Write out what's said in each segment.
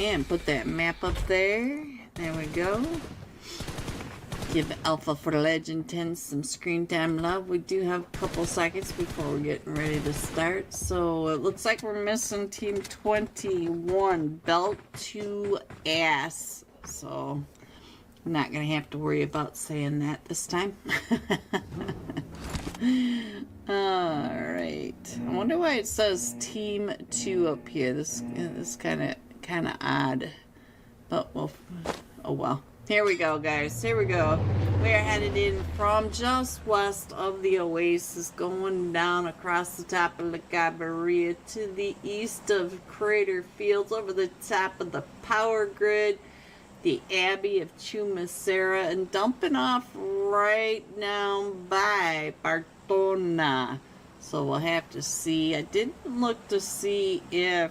And put that map up there. There we go. Give Alpha for Legend 10 some screen time love. We do have a couple seconds before we're getting ready to start. So it looks like we're missing Team 21, Belt to Ass. So I'm not going to have to worry about saying that this time. Alright. I wonder why it says Team 2 up here. This is kind of odd. But, well, oh well. Here we go, guys. Here we go. We are headed in from just west of the Oasis, going down across the top of La Cabarilla to the east of Crater Fields, over the top of the power grid, the Abbey of Chumacera, and dumping off right now by Bartona. So we'll have to see. I didn't look to see if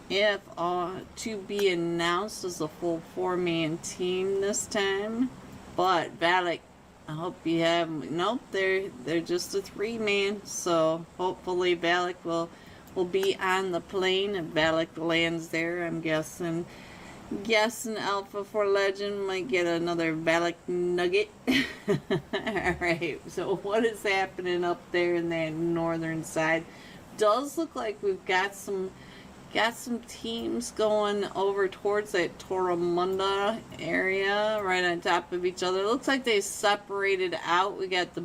to be announced as a full 4-man team this time, but Valak, I hope you have. Nope, they're just a 3-man. So hopefully Valak will be on the plane if Valak lands there. I'm guessing Alpha for Legend might get another Valak nugget. Alright, so what is happening up there in that northern side? Does look like we've got some teams going over towards that Toromunda area right on top of each other. It looks like they separated out. We got the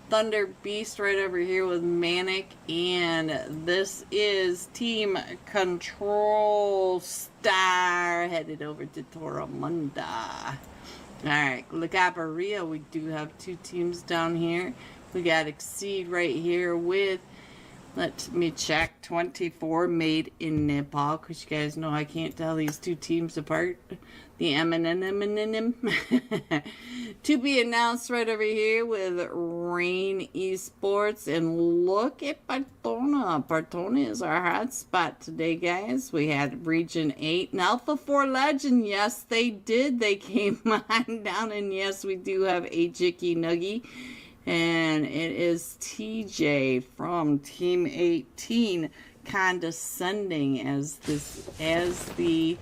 Thunder Beast right over here with Manic, and this is Team Control Star headed over to Toromunda. Alright, La Cabarilla, we do have 2 teams down here. We got Exceed right here with, let me check, 24 made in Nepal, because you guys know I can't tell these 2 teams apart. The M&M. To be announced right over here with Rain Esports. And look at Bartona. Bartona is our hot spot today, guys. We had Region 8 and Alpha 4 Legend. Yes, they did. They came on down. And yes, we do have a Jicky Nuggy. And it is TJ from Team 18 condescending as the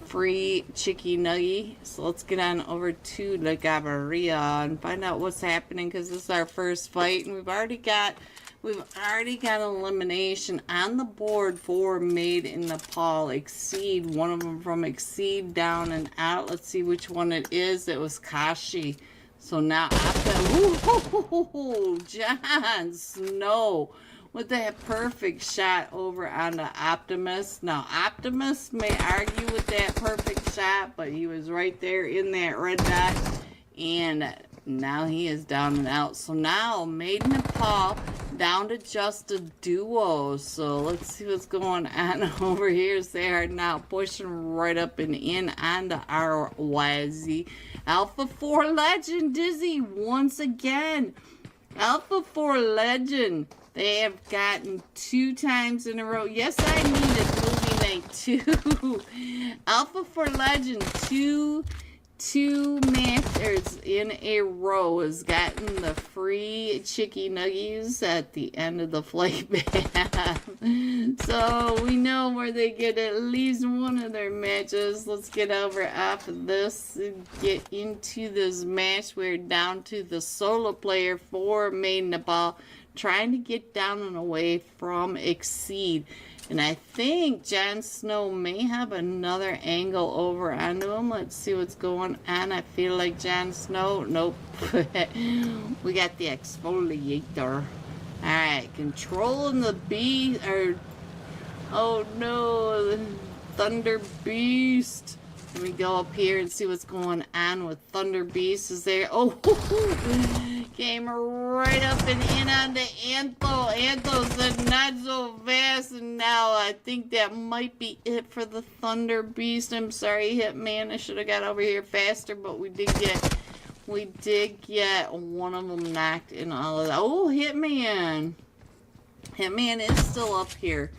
free Chicky Nuggy. So let's get on over to La Cabarilla and find out what's happening, because this is our first fight, and we've already got elimination on the board for Made in Nepal. Exceed, one of them from Exceed down and out. Let's see which one it is. It was Kashi. So now Jon Snow with that perfect shot over on the Optimus. Now, Optimus may argue with that perfect shot, but he was right there in that red dot, and now he is down and out. So now, Made in Nepal down to just a duo. So let's see what's going on over here. As they are now pushing right up and in onto our YZ. Alpha 4 Legend Dizzy once again. Alpha 4 Legend. They have gotten 2 times in a row. Yes, I needed movie night 2. Alpha 4 Legend, two masters in a row has gotten the free Chicky Nuggies at the end of the flight path. So we know where they get at least one of their matches. Let's get over off of this and get into this match. We're down to the solo player for Made in Nepal, trying to get down and away from Exceed. And I think Jon Snow may have another angle over onto him. Let's see what's going on. I feel like Jon Snow. Nope. We got the exfoliator. Alright, controlling the beast. Oh no, Thunder Beast. Let me go up here and see what's going on with Thunder Beast. Is there? Oh, came right up and in on the Antho. Antho said not so fast, and now I think that might be it for the Thunder Beast. I'm sorry, Hitman. I should have got over here faster, but we did get one of them knocked in all of that. Oh, Hitman. Hitman is still up here.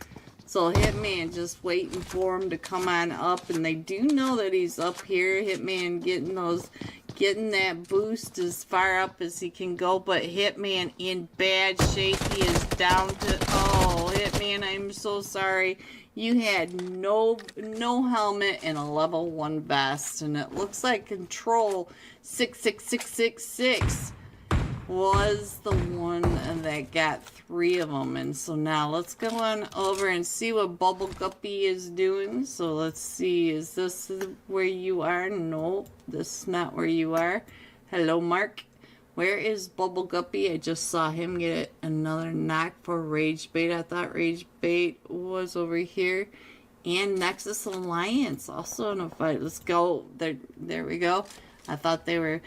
So Hitman just waiting for him to come on up, and they do know that he's up here. Hitman getting that boost as far up as he can go, but Hitman in bad shape. He is down to, oh, Hitman, I'm so sorry. You had no helmet and a level 1 vest, and it looks like Control 66666 was the one that got 3 of them. And so now let's go on over and see what Bubble Guppy is doing. So let's see, is this where you are? Nope, this is not where you are. Hello, Mark. Where is Bubble Guppy? I just saw him get another knock for Rage Bait. I thought Rage Bait was over here. And Nexus Alliance also in a fight. Let's go. There we go. I thought they were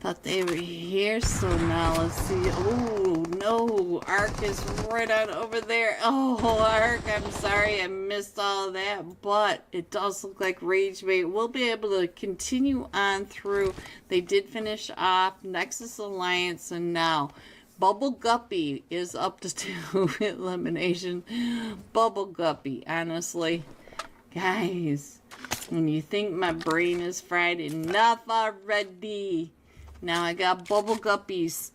here. So now let's see. Oh no, Ark is right on over there. Oh, Ark, I'm sorry I missed all of that, but it does look like Rage Bait will be able to continue on through. They did finish off Nexus Alliance, and now Bubble Guppy is up to 2 elimination. Bubble Guppy, honestly, guys, when you think my brain is fried enough already, now I got Bubble Guppies.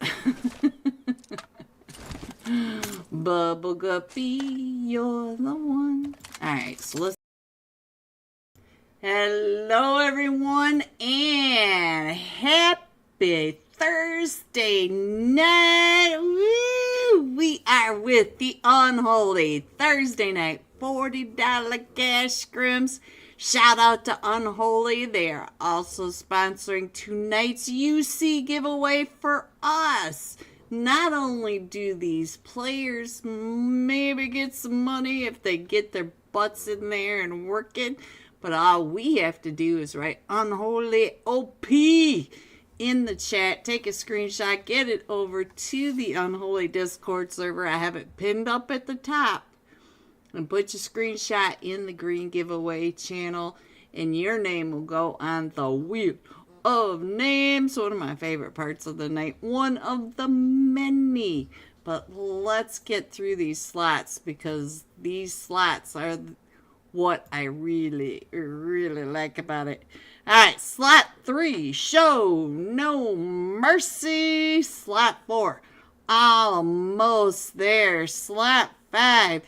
Bubble Guppy, you're the one. Alright, so let's... Hello everyone, and happy Thursday night. Woo! We are with the Unholy Thursday night $40 cash scrims. Shout out to Unholy. They are also sponsoring tonight's UC giveaway for us. Not only do these players maybe get some money if they get their butts in there and working, but all we have to do is write Unholy OP in the chat, take a screenshot, get it over to the Unholy Discord server. I have it pinned up at the top. And put your screenshot in the green giveaway channel, and your name will go on the wheel of names. One of my favorite parts of the night. One of the many. But let's get through these slots, because these slots are what I really, really like about it. Alright, slot 3, Show No Mercy. Slot 4, Almost There. Slot 5,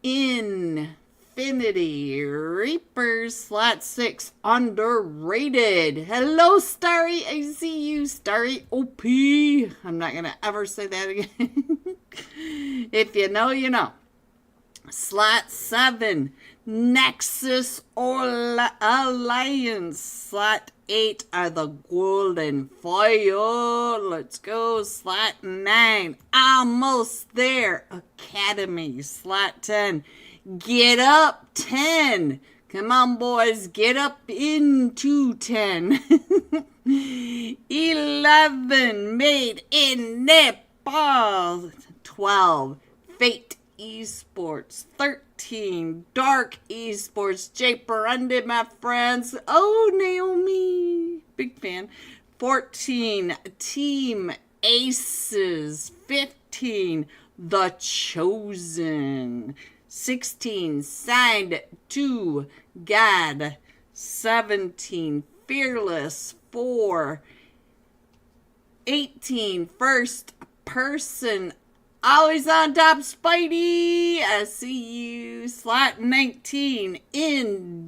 Infinity Reapers. Slot 6, Underrated. Hello, Starry. I see you, Starry OP. I'm not going to ever say that again. If you know, you know. Slot 7, Nexus Alliance. Slot 8 are the Golden Foil. Let's go. Slot 9, Almost There Academy. Slot 10, Get Up 10. Come on, boys, get up into 10. 11, Made in Nepal. 12, Fate Esports. 13, Dark Esports. Jay Parandi, my friends. Oh, Naomi, big fan. 14, Team Aces. 15, The Chosen. 16, Signed to God. 17, Fearless 4. 18, First Person. Always on top, Spidey. I see you. Slot 19, Indecent.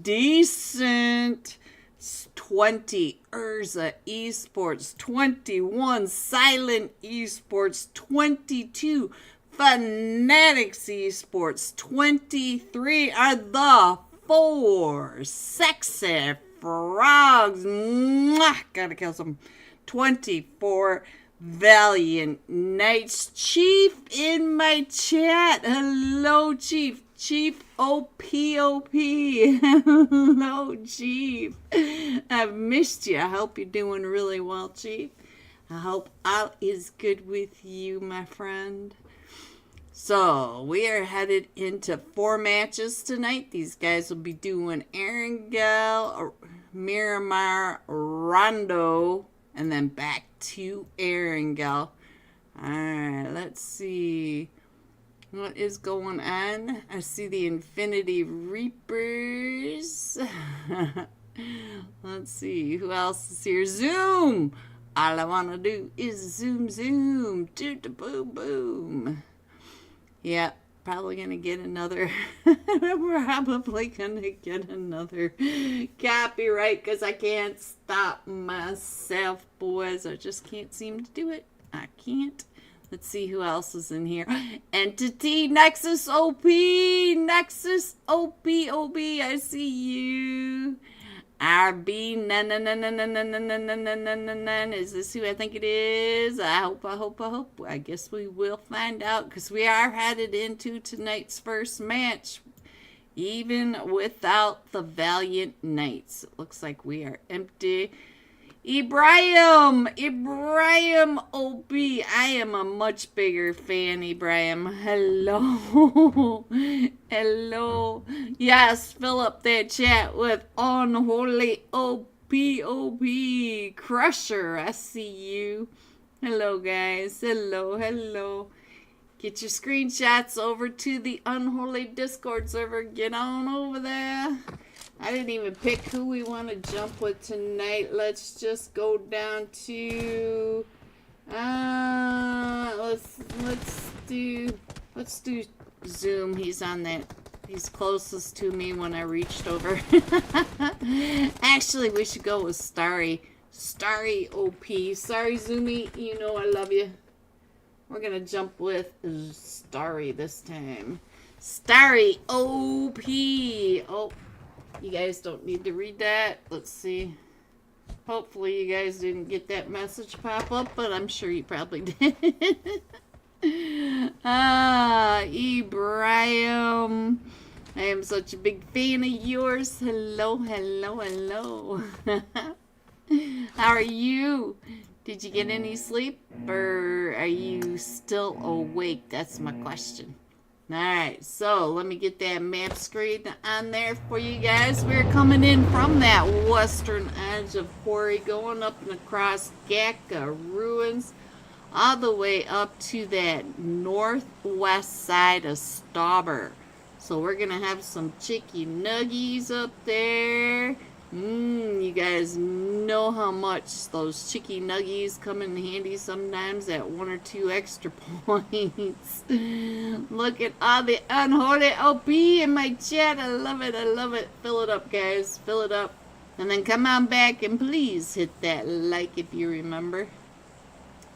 20, Urza Esports. 21, Silent Esports. 22, Fanatics Esports. 23 are the 4 Sexy Frogs. Mwah! Gotta kill some. 24, Valiant Knights. Chief in my chat. Hello, Chief. Chief OPOP. Hello, Chief. I've missed you. I hope you're doing really well, Chief. I hope all is good with you, my friend. So, we are headed into 4 matches tonight. These guys will be doing Erangel, Miramar, Rondo, and then back to Erangel. Alright, let's see what is going on. I see the Infinity Reapers. Let's see who else is here. Zoom! All I want to do is zoom, zoom. Toot-a-boom, boom. Yep, probably gonna get another we're probably gonna get another copyright because I can't stop myself, boys. I just can't seem to do it. I can't. Let's see who else is in here. Entity Nexus OP, Nexus OP OB, I see you. RB, is this who I think it is? I hope. I guess we will find out because we are headed into tonight's first match. Even without the Valiant Knights. It looks like we are empty. Ibrahim OB. I am a much bigger fan, Ibrahim. Hello. Hello. Yes, fill up that chat with Unholy OP Crusher. I see you. Hello, guys. Hello. Get your screenshots over to the Unholy Discord server. Get on over there. I didn't even pick who we want to jump with tonight. Let's just go down to let's do Zoom. He's on that. He's closest to me when I reached over. Actually, we should go with Starry OP. Sorry, Zoomy. You know I love you. We're gonna jump with Starry this time. Starry OP. Oh. You guys don't need to read that. Let's see. Hopefully you guys didn't get that message pop up, but I'm sure you probably did. Ibrahim. I am such a big fan of yours. Hello. How are you? Did you get any sleep? Or are you still awake? That's my question. Alright, so let me get that map screen on there for you guys. We're coming in from that western edge of Quarry, going up and across Gaka Ruins, all the way up to that northwest side of Stauber. So we're going to have some chicken nuggies up there. You guys know how much those chicky nuggies come in handy sometimes at 1 or 2 extra points. Look at all the Unholy OP in my chat. I love it. Fill it up, guys. Fill it up. And then come on back and please hit that like if you remember.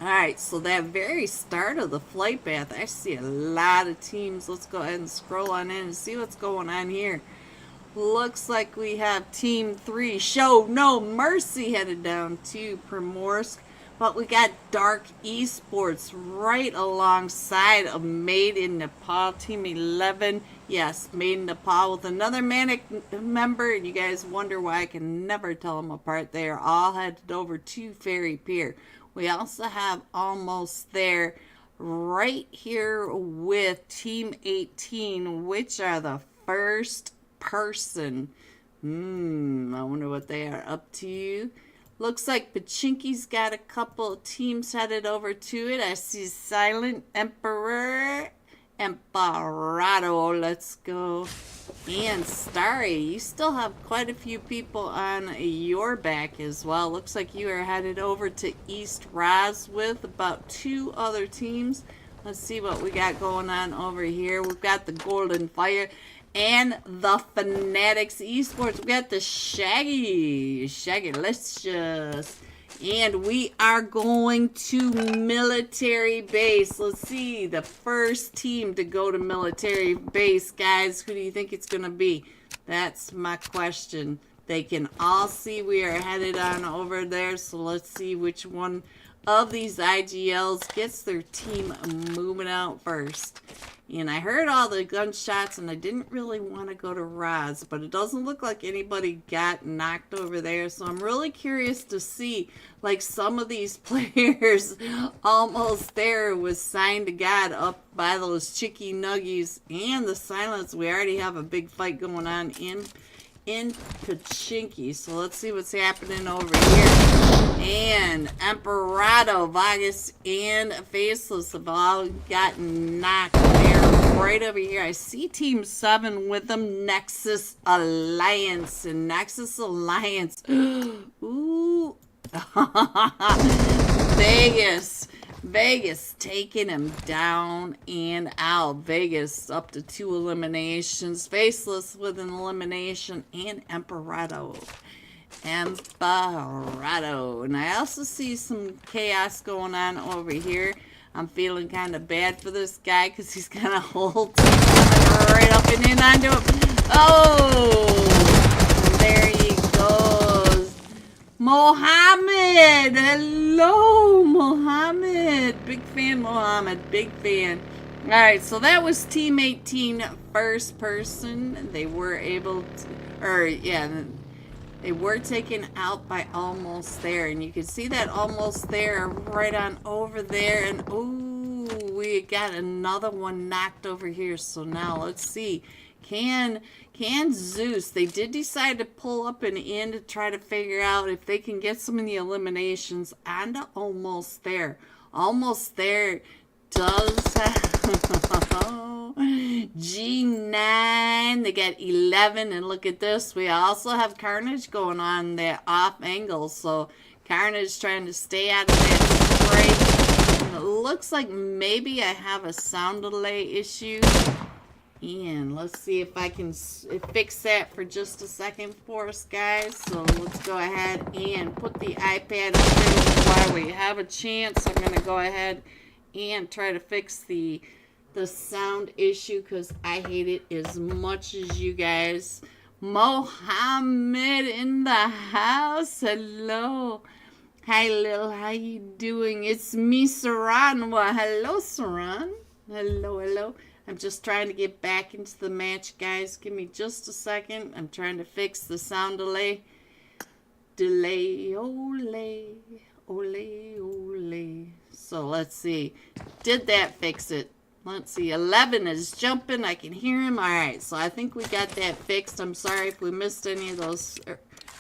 Alright, so that very start of the flight path, I see a lot of teams. Let's go ahead and scroll on in and see what's going on here. Looks like we have Team 3, Show No Mercy, headed down to Primorsk. But we got Dark Esports right alongside of Made in Nepal, Team 11. Yes, Made in Nepal with another Manic member. And you guys wonder why I can never tell them apart. They are all headed over to Ferry Pier. We also have Almost There right here with Team 18, which are the first person. I wonder what they are up to. Looks like Pachinki's got a couple of teams headed over to it. I see Silent Emperor, Emperado, let's go. And Starry, you still have quite a few people on your back as well. Looks like you are headed over to East Raz with about 2 other teams. Let's see what we got going on over here. We've got the Golden Fire and the Fanatics Esports. We got the Shaggylicious. And we are going to military base. Let's see, the first team to go to military base, guys. Who do you think it's going to be? That's my question. They can all see we are headed on over there. So let's see which one of these IGLs gets their team moving out first. And I heard all the gunshots and I didn't really want to go to Raz, but it doesn't look like anybody got knocked over there. So I'm really curious to see, like, some of these players Almost There was signed to God up by those chicky nuggies and the silence. We already have a big fight going on in Pachinki. So let's see what's happening over here. And Emperado, Vargas, and Faceless have all gotten knocked there. Right over here, I see Team 7 with them. Nexus Alliance. And Nexus Alliance. Ooh. Vegas. Vegas taking him down and out. Vegas up to 2 eliminations. Faceless with an elimination. And Emperado. Emperado. And I also see some chaos going on over here. I'm feeling kind of bad for this guy because he's got a whole team right up and in onto him. Oh! There he goes. Mohammed! Hello, Mohammed! Big fan, Mohammed. Big fan. Alright, so that was Team 18 first person. They were able to... They were taken out by Almost There. And you can see that Almost There right on over there. And, ooh, we got another one knocked over here. So now, let's see. Can Zeus, they did decide to pull up and in to try to figure out if they can get some of the eliminations onto Almost There. Almost There does have G9. They got 11. And look at this. We also have Carnage going on that off angle. So Carnage trying to stay out of that break. It looks like maybe I have a sound delay issue. And let's see if I can fix that for just a second for us, guys. So let's go ahead and put the iPad up there while we have a chance. I'm going to go ahead and try to fix the sound issue because I hate it as much as you guys. Mohammed in the house. Hello. Hi, Lil. How you doing? It's me, Saran. Well, hello, Saran. Hello, hello. I'm just trying to get back into the match, guys. Give me just a second. I'm trying to fix the sound delay. Ole, ole. So let's see. Did that fix it? Let's see. 11 is jumping. I can hear him. All right. So I think we got that fixed. I'm sorry if we missed any of those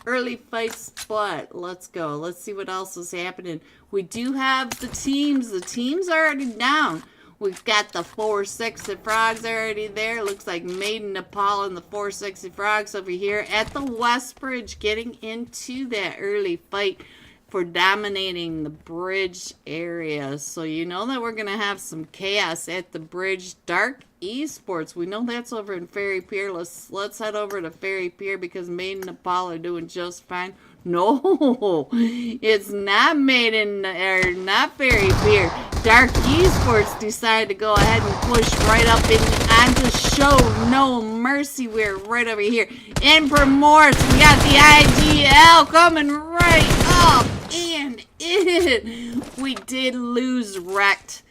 early fights, but let's go. Let's see what else is happening. We do have the teams. The teams are already down. We've got the 4 Sexy Frogs already there. Looks like Maiden Nepal and the 4 Sexy Frogs over here at the West Bridge getting into that early fight for dominating the bridge area. So you know that we're going to have some chaos at the bridge. Dark Esports. We know that's over in Ferry Pier. Let's head over to Ferry Pier because Maiden Nepal are doing just fine. No, it's not not Ferry Pier. Dark Esports decided to go ahead and push right up and to show no mercy. We're right over here. Emperor Morse, we got the IGL coming right up and in. We did lose wrecked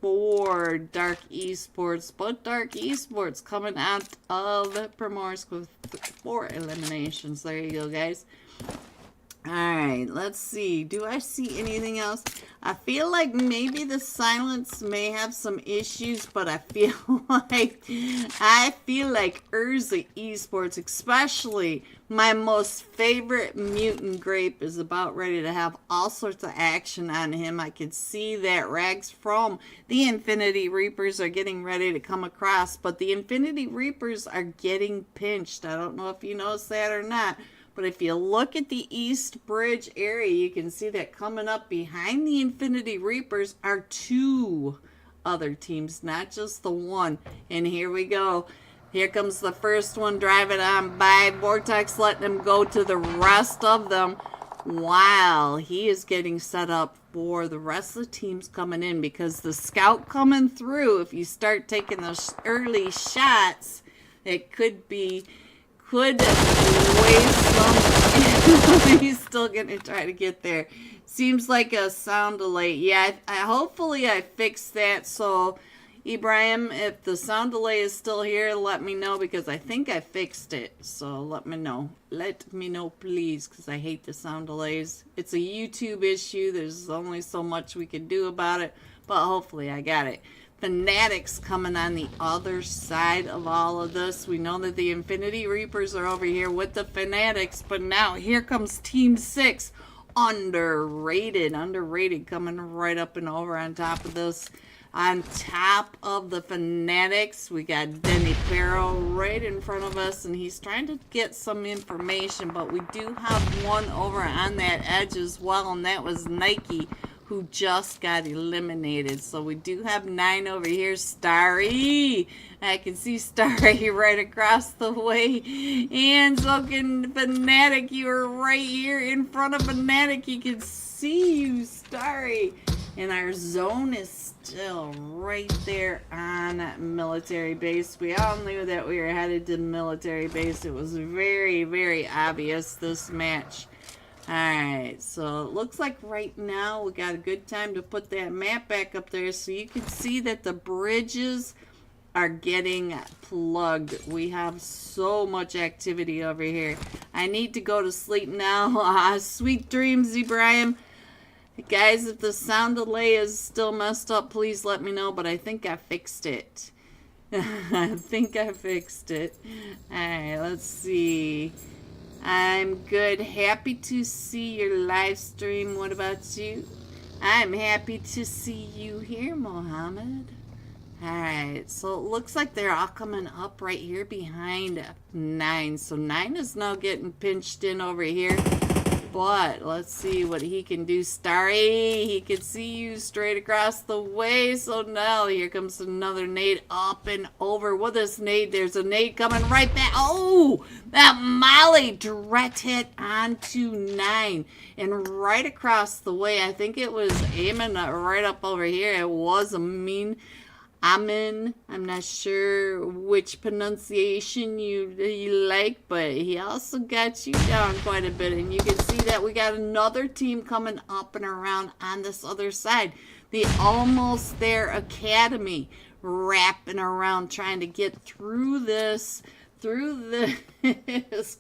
for Dark Esports, but Dark Esports coming out of Primorsk with 4 eliminations. There you go, guys. Alright, let's see. Do I see anything else? I feel like maybe the silence may have some issues, but I feel like Urza Esports, especially my most favorite mutant grape, is about ready to have all sorts of action on him. I can see that Rags from the Infinity Reapers are getting ready to come across, but the Infinity Reapers are getting pinched. I don't know if you noticed that or not. But if you look at the East Bridge area, you can see that coming up behind the Infinity Reapers are 2 other teams, not just the one. And here we go. Here comes the first one driving on by. Vortex letting him go to the rest of them while he is getting set up for the rest of the teams coming in. Because the scout coming through, if you start taking those early shots, it could waste some. He's still gonna try to get there. Seems like a sound delay. Yeah, hopefully I fixed that. So Ibrahim, if the sound delay is still here, let me know because I think I fixed it. So let me know. Let me know, please, because I hate the sound delays. It's a YouTube issue. There's only so much we can do about it, but hopefully I got it. Fanatics coming on the other side of all of this. We know that the Infinity Reapers are over here with the Fanatics, but now here comes Team 6. Underrated coming right up and over on top of this. On top of the Fanatics, we got Denny Farrow right in front of us, and he's trying to get some information, but we do have one over on that edge as well, and that was Nike, who just got eliminated. So we do have 9 over here. Starry, I can see Starry right across the way. And so can Fanatic, you are right here in front of Fanatic. You can see you, Starry. And our zone is still right there on military base. We all knew that we were headed to military base. It was very, very obvious this match. Alright, so it looks like right now we got a good time to put that map back up there so you can see that the bridges are getting plugged. We have so much activity over here. I need to go to sleep now. Sweet dreams, Ibrahim. Guys, if the sound delay is still messed up, please let me know, but I think I fixed it. I think I fixed it. Alright, let's see. I'm good. Happy to see your live stream. What about you? I'm happy to see you here, Mohammed. Alright, so it looks like they're all coming up right here behind 9. So 9 is now getting pinched in over here. But let's see what he can do. Starry, he can see you straight across the way. So now here comes another nade up and over. With this nade, there's a nade coming right back. Oh, that Molly direct hit onto 9. And right across the way, I think it was aiming right up over here. It was Amin, I'm not sure which pronunciation you like, but he also got you down quite a bit. And you can see that we got another team coming up and around on this other side. The Almost There Academy wrapping around trying to get through this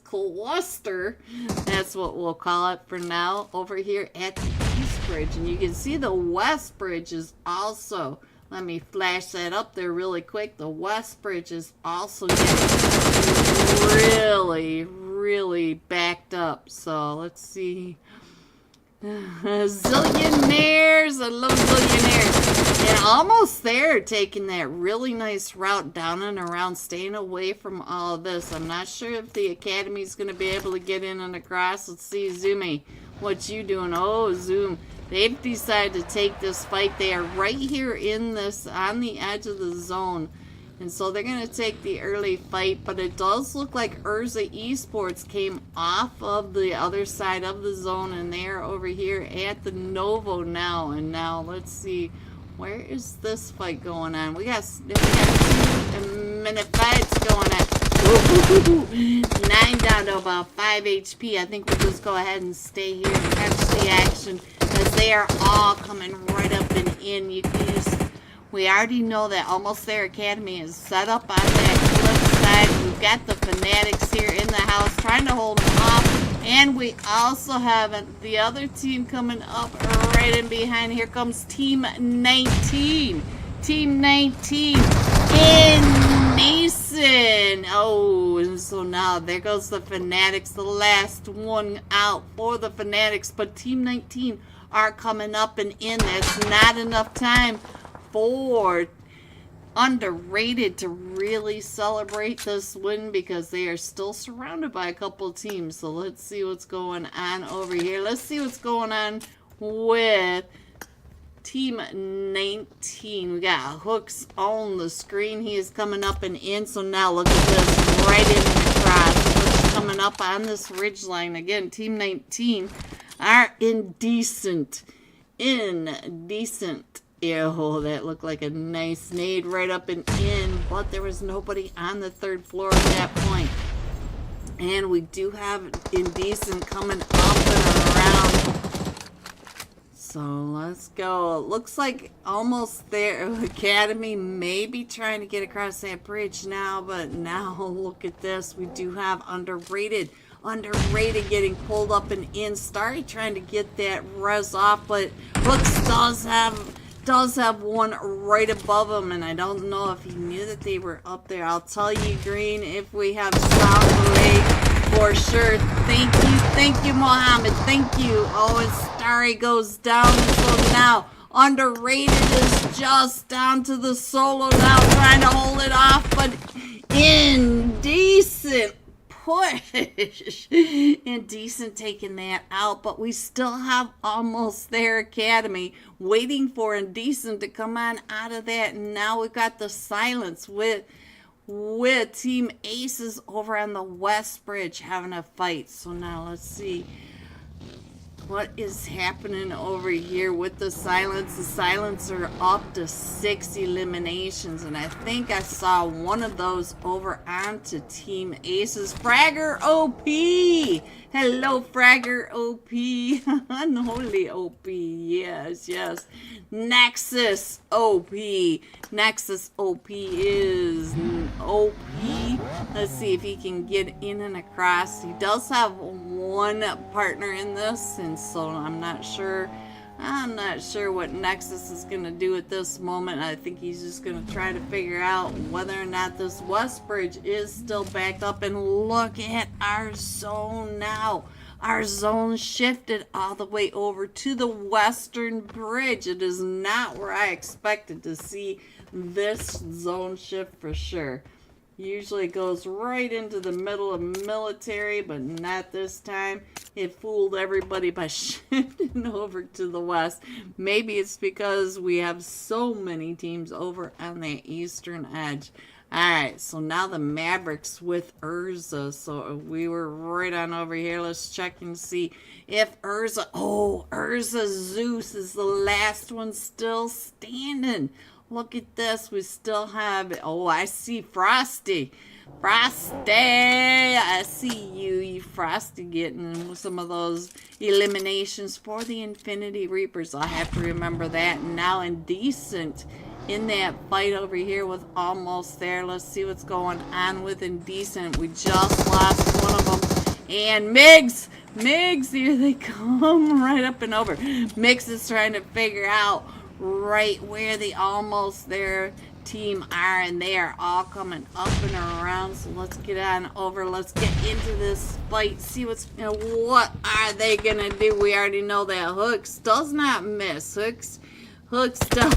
cluster. That's what we'll call it for now over here at the East Bridge. And you can see the West Bridge is also... Let me flash that up there really quick. The West Bridge is also getting really, really backed up. So let's see. Zillionaires. I love zillionaires. And Almost There, taking that really nice route down and around, staying away from all of this. I'm not sure if the Academy is going to be able to get in and across. Let's see, Zoomy. What you doing? Oh, Zoom. They've decided to take this fight. They are right here in this, on the edge of the zone. And so they're going to take the early fight. But it does look like Urza Esports came off of the other side of the zone. And they are over here at the Novo now. And now let's see. Where is this fight going on? We got 2-minute fights going on. Ooh, 9 down to about 5 HP. I think we'll just go ahead and stay here and catch the action. Because they are all coming right up and in. We already know that Almost There Academy is set up on that cliff side. We've got the Fanatics here in the house trying to hold them off. And we also have the other team coming up right in behind. Here comes Team 19. Team 19 in Mason. Oh, and so now there goes the Fanatics. The last one out for the Fanatics. But Team 19 are coming up and in. There's not enough time for Underrated to really celebrate this win because they are still surrounded by a couple teams. So let's see what's going on over here. Let's see what's going on with Team 19. We got Hooks on the screen. He is coming up and in. So now look at this. Right in the cross. Hooks coming up on this ridge line. Again, Team 19 are indecent. Indecent. Ew, that looked like a nice nade right up and in. But there was nobody on the 3rd floor at that point. And we do have Indecent coming up and around. So let's go. It looks like Almost There Academy may be trying to get across that bridge now. But now look at this. We do have Underrated getting pulled up and in. Starry trying to get that res off. But Hooks does have one right above him, and I don't know if he knew that they were up there. I'll tell you, Green, if we have sound delay for sure. Thank you, Mohammed. Thank you. Oh, and Starry goes down. So now Underrated is just down to the solo now, trying to hold it off, but Indecent push. Indecent taking that out, but we still have Almost There Academy waiting for Indecent to come on out of that. And now we've got the Silence with Team Aces over on the West Bridge having a fight. So now let's see what is happening over here with the Silence. The Silence are up to 6 eliminations, and I think I saw one of those over onto Team Aces. Fragger OP! Hello, Fragger OP. Unholy OP. Yes, yes. Nexus OP. Nexus OP is OP. Let's see if he can get in and across. He does have one partner in this, and so I'm not sure what Nexus is going to do at this moment. I think he's just going to try to figure out whether or not this West Bridge is still backed up. And look at our zone now. Our zone shifted all the way over to the Western Bridge. It is not where I expected to see this zone shift for sure. Usually it goes right into the middle of military, but not this time. It fooled everybody by shifting over to the west. Maybe it's because we have so many teams over on the eastern edge. Alright, so now the Mavericks with Urza. So we were right on over here. Let's check and see if Urza... Oh, Urza Zeus is the last one still standing. Look at this. We still have... Oh, I see Frosty. Frosty! I see you Frosty, getting some of those eliminations for the Infinity Reapers. I'll have to remember that. And now Indecent in that fight over here with Almost There. Let's see what's going on with Indecent. We just lost one of them. And Migs! Migs! Here they come right up and over. Migs is trying to figure out right where the Almost There team are, and they are all coming up and around. So let's get on over. Let's get into this fight. See what are they gonna do? We already know that Hooks does not miss. Hooks down.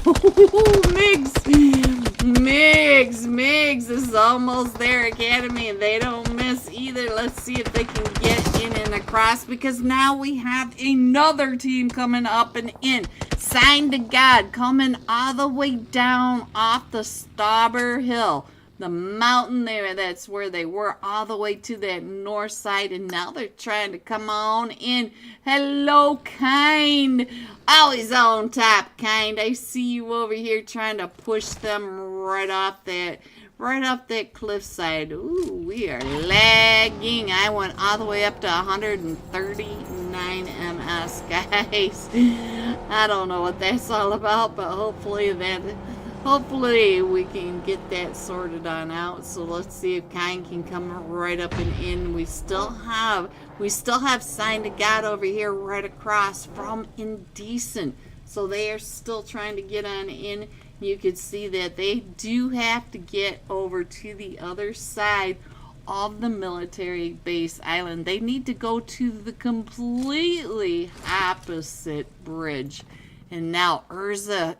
Migs is Almost There Academy, and they don't miss either. Let's see if they can get in and across, because now we have another team coming up and in. Sign to God coming all the way down off the Stauber Hill. The mountain there, that's where they were, all the way to that north side, and now they're trying to come on in. Hello, Kind. Always on top, Kind. I see you over here trying to push them right off that cliffside. Ooh, we are lagging. I went all the way up to 139 ms, guys. I don't know what that's all about, but hopefully we can get that sorted on out. So let's see if Kind can come right up and in. We still have Sign to God over here right across from Indecent. So they are still trying to get on in. You can see that they do have to get over to the other side of the military base island. They need to go to the completely opposite bridge. And now Urza,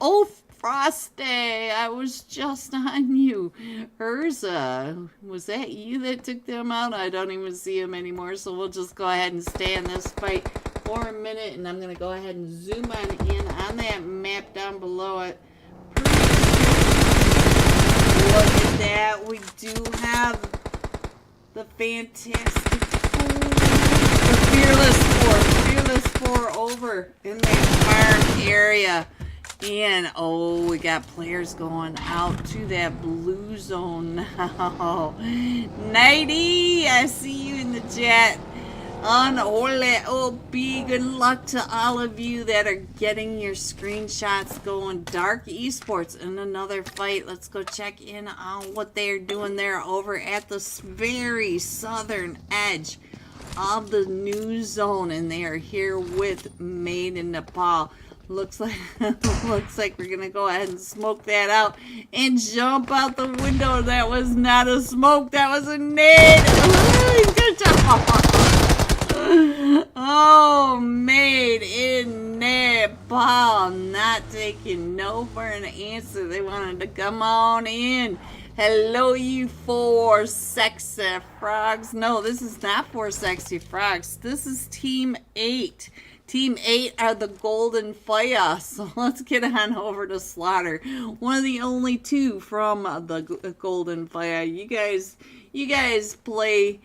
oh, Frosty, I was just on you. Urza, was that you that took them out? I don't even see them anymore, so we'll just go ahead and stay in this fight for a minute, and I'm going to go ahead and zoom in on that map down below it. Look at that. We do have the Fantastic Four, the Fearless Four over in that farm area. And, oh, we got players going out to that blue zone now. Nighty, I see you in the chat. Unholy OP, good luck to all of you that are getting your screenshots going. Dark Esports in another fight. Let's go check in on what they are doing there over at the very southern edge of the new zone. And they are here with Made in Nepal. Looks like we're gonna go ahead and smoke that out and jump out the window. That was not a smoke, that was a nade. Good job. Oh, Made in Nepal, not taking no for an answer. They wanted to come on in. Hello, you four sexy frogs. No, this is not four sexy frogs. This is Team 8. Team 8 are the Golden Fire. So let's get on over to Slaughter. One of the only two from the Golden Fire. You guys play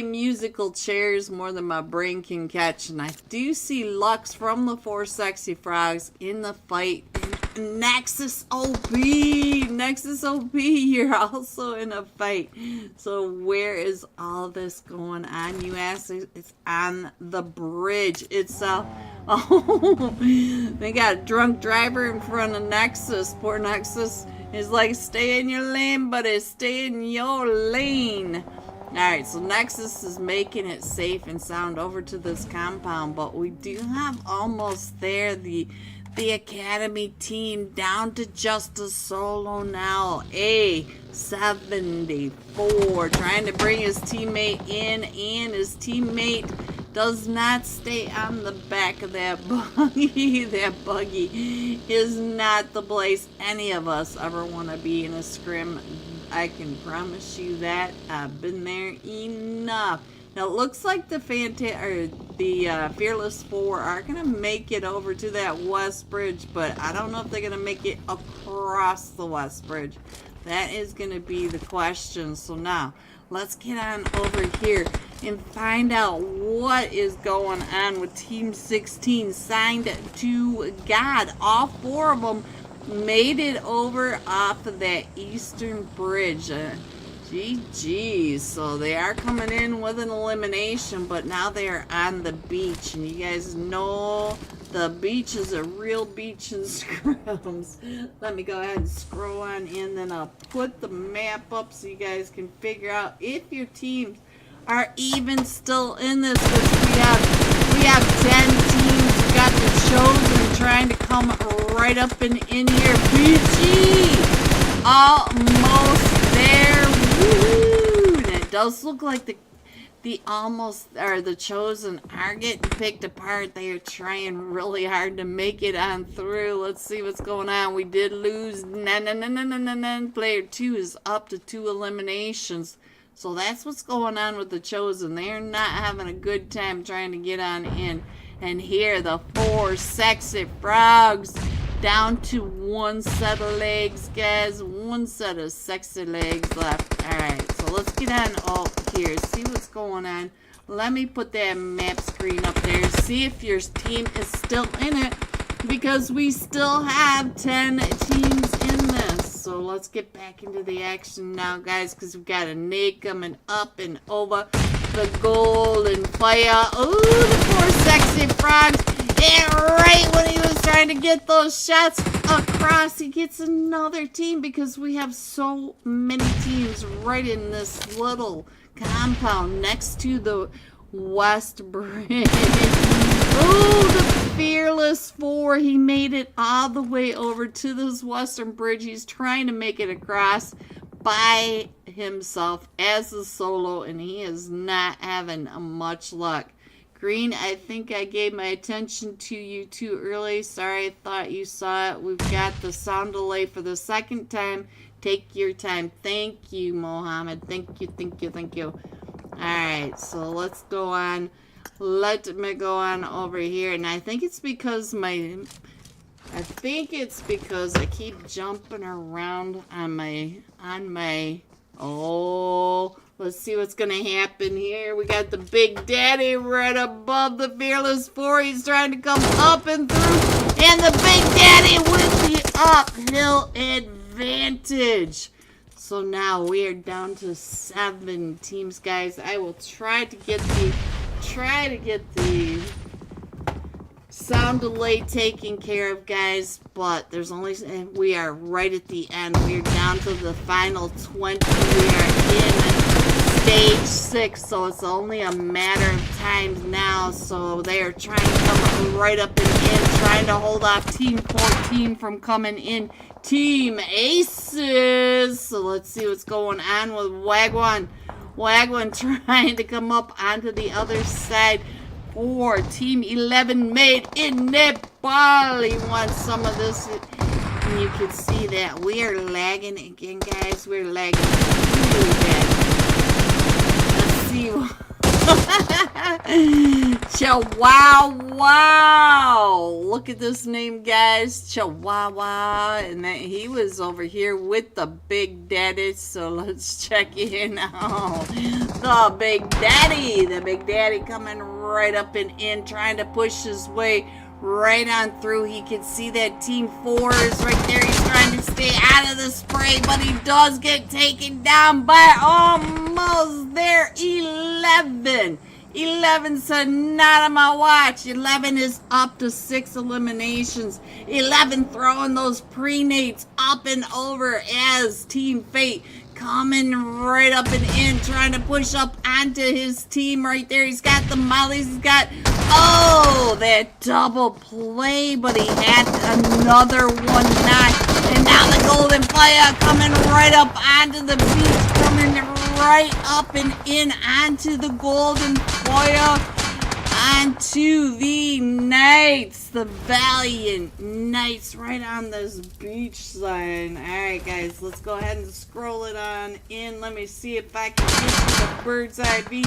musical chairs more than my brain can catch. And I do see Lux from the four sexy frogs in the fight. Nexus OP, you're also in a fight. So where is all this going on, you ask? It's on the bridge. It's oh, they got a drunk driver in front of Nexus. Poor Nexus is like, stay in your lane, buddy, stay in your lane. Alright, so Nexus is making it safe and sound over to this compound, but we do have almost there the Academy team down to just a solo now. A74 trying to bring his teammate in, and his teammate does not stay on the back of that buggy. That buggy is not the place any of us ever want to be in a scrim. I can promise you that. I've been there enough. Now it looks like the Fearless 4 are going to make it over to that West Bridge, but I don't know if they're going to make it across the West Bridge. That is going to be the question. So now, let's get on over here and find out what is going on with Team 16 signed to God. All four of them made it over off of that Eastern Bridge. GG. So they are coming in with an elimination, but now they are on the beach, and you guys know the beach is a real beach in Scrims. Let me go ahead and scroll on in, then I'll put the map up so you guys can figure out if your teams are even still in this, because we have 10 teams. We got the Chosen trying to come right up and in here. PG almost there. Woo! And it does look like the Chosen are getting picked apart. They are trying really hard to make it on through. Let's see what's going on. We did lose. Player 2 is up to 2 eliminations. So that's what's going on with the Chosen. They're not having a good time trying to get on in. And here, the four sexy frogs down to one set of legs, guys. One set of sexy legs left. Alright, so let's get on up here. See what's going on. Let me put that map screen up there. See if your team is still in it, because we still have 10 teams in this. So let's get back into the action now, guys, because we've got a nade coming up and over the Golden Fire. Ooh, the four sexy frogs. And right when he was trying to get those shots across, he gets another team, because we have so many teams right in this little compound next to the West Bridge. Oh, the Fearless 4. He made it all the way over to this Western Bridge. He's trying to make it across by himself as a solo, and he is not having much luck. Green, I think I gave my attention to you too early. Sorry, I thought you saw it. We've got the sound delay for the second time. Take your time. Thank you, Mohammed. Thank you. Alright, so let's go on. Let me go on over here. And I think it's because I keep jumping around on my let's see what's gonna happen here. We got the Big Daddy right above the Fearless 4. He's trying to come up and through, and the Big Daddy with the uphill advantage. So now we are down to 7 teams, guys. I will try to get the sound delay taken care of, guys, but we are right at the end. We are down to the final 20. We are in stage 6, so it's only a matter of time now. So they are trying to come right up and in, trying to hold off Team 14 from coming in. Team Aces. So let's see what's going on with Wagwan trying to come up onto the other side. For Team 11 made in Nepal. He wants some of this And you can see that we are lagging again, guys. We're lagging really bad. Let's see. Chihuahua. Look at this name, guys. Chihuahua. And that he was over here with the Big Daddy. So let's check in now. The Big Daddy. The Big Daddy coming right up and in, trying to push his way right on through. He can see that Team 4 is right there. He's trying to stay out of the spray, but he does get taken down by almost there. 11. 11 said, not on my watch. 11 is up to 6 eliminations. 11 throwing those pre-nates up and over as Team Fate coming right up and in, trying to push up onto his team right there. He's got the mollies. He's got, oh, that double play, but he had another one not. And now the golden fire coming right up onto the beach, coming right up and in onto the golden fire, onto the Knights, the Valiant Knights, right on this beach sign. Alright, guys, let's go ahead and scroll it on in. Let me see if I can get to the bird's eye view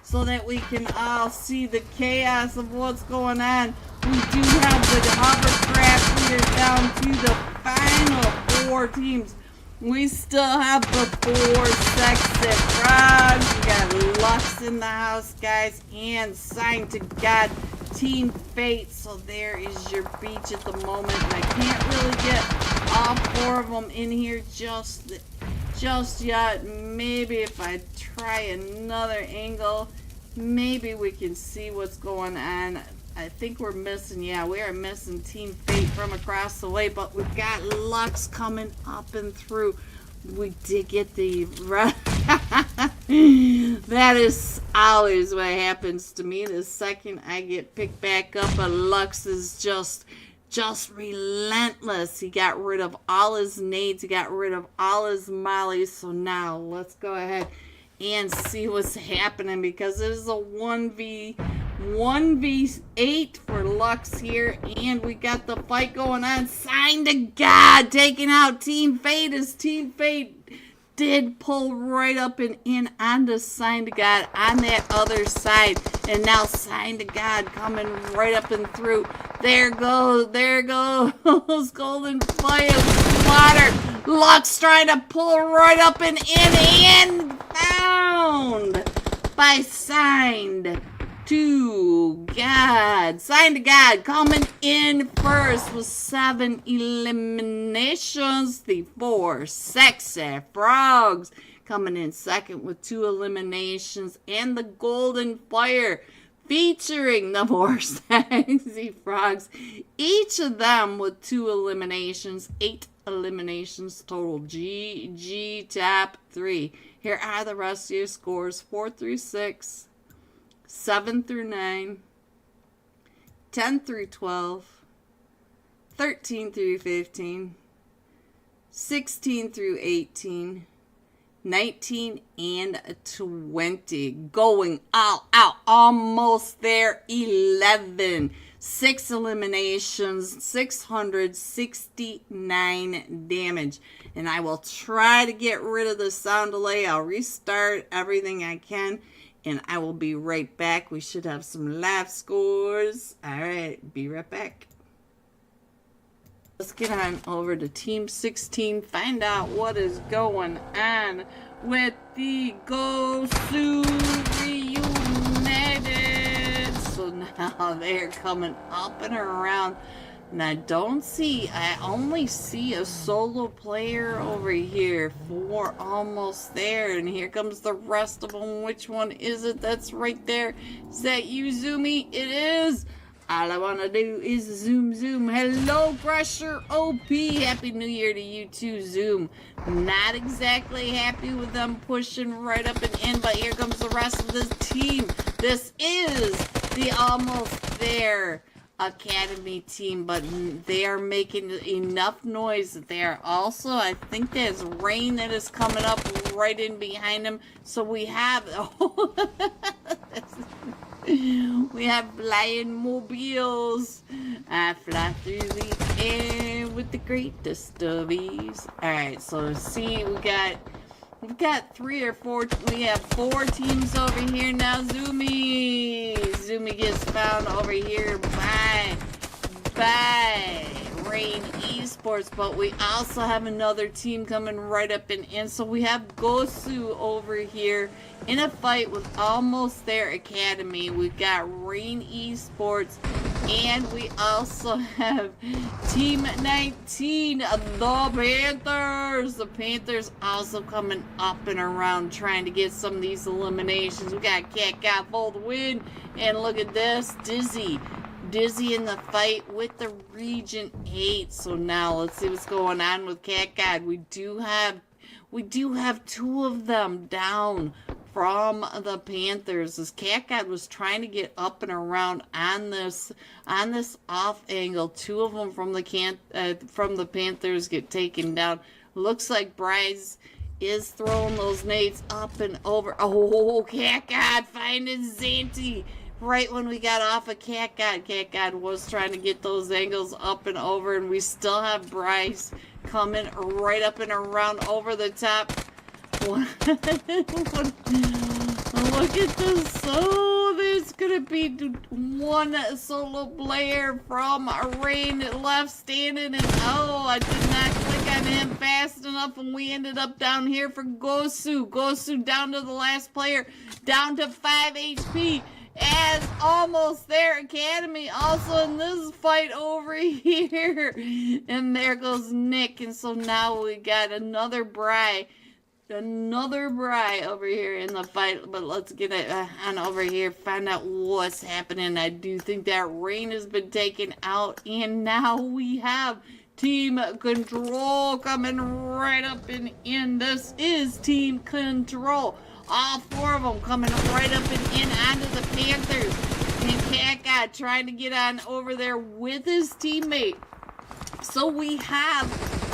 so that we can all see the chaos of what's going on. We do have the hovercraft here down to the final 4 teams. We still have the 4 sexy frogs. We got Lux in the house, guys, and Sign to God, Team Fate. So there is your beach at the moment. And I can't really get all 4 of them in here just yet. Maybe if I try another angle, maybe we can see what's going on. I think we're missing, yeah, we are missing Team Fate from across the way, but we've got Lux coming up and through. We did get the that is always what happens to me. The second I get picked back up, but Lux is just relentless. He got rid of all his nades. He got rid of all his mollies. So now let's go ahead and see what's happening, because it is a 1v8 for Lux here, and we got the fight going on. Sign to God taking out Team Fate, as Team Fate did pull right up and in onto Sign to God on that other side, and now Sign to God coming right up and through. There goes golden fire water. Lux trying to pull right up and in, and found by Sign to God. Sign to God coming in first with 7 eliminations. The 4 sexy frogs coming in second with 2 eliminations. And the golden fire featuring the 4 sexy frogs, each of them with 2 eliminations. 8 eliminations total. GG top 3. Here are the rest of your scores: 4 through 6, 7 through 9, 10 through 12, 13 through 15, 16 through 18, 19 and 20. Going all out, almost there. 11. 6 eliminations, 669 damage. And I will try to get rid of the sound delay. I'll restart everything I can, and I will be right back. We should have some live scores. Alright, be right back. Let's get on over to Team 16, find out what is going on with the Go Sioux Reunited. So now they're coming up and around. And I only see a solo player over here. 4 almost there. And here comes the rest of them. Which one is it that's right there? Is that you, Zoomy? It is. All I want to do is zoom. Hello, Crusher OP. Happy New Year to you too, Zoom. Not exactly happy with them pushing right up and in, but here comes the rest of this team. This is the Almost There Academy team, but they are making enough noise that they are also, I think there's rain that is coming up right in behind them. So we have, we have flying mobiles. I fly through the air with the greatest of ease. Alright, so see, we've got 3 or 4, we have 4 teams over here now. Zoomy gets found over here by Rain Esports, but we also have another team coming right up and in. So we have Gosu over here in a fight with Almost There Academy. We've got Rain Esports, and we also have Team 19, the Panthers. The Panthers also coming up and around trying to get some of these eliminations. We got Cat Got for the win, and look at this, Dizzy in the fight with the Region 8. So now let's see what's going on with Cat God. We do have 2 of them down from the Panthers, as Cat God was trying to get up and around on this off angle. 2 of them from the Panthers get taken down. Looks like Bryce is throwing those nades up and over. Oh, Cat God finding Zanty right when we got off of Cat God. Cat God was trying to get those angles up and over, and we still have Bryce coming right up and around over the top. Look at this. So there's gonna be 1 solo player from Rain left standing, and oh, I did not click on him fast enough, and we ended up down here for Gosu. Gosu down to the last player, down to 5 HP. As Almost There Academy also in this fight over here. And there goes Nick. And so now we got another Bry over here in the fight. But let's get it on over here, find out what's happening. I do think that Rain has been taken out, and now we have Team Control coming right up and in. This is Team Control. All 4 of them coming right up and in onto the Panthers. And Cat God trying to get on over there with his teammate. So we have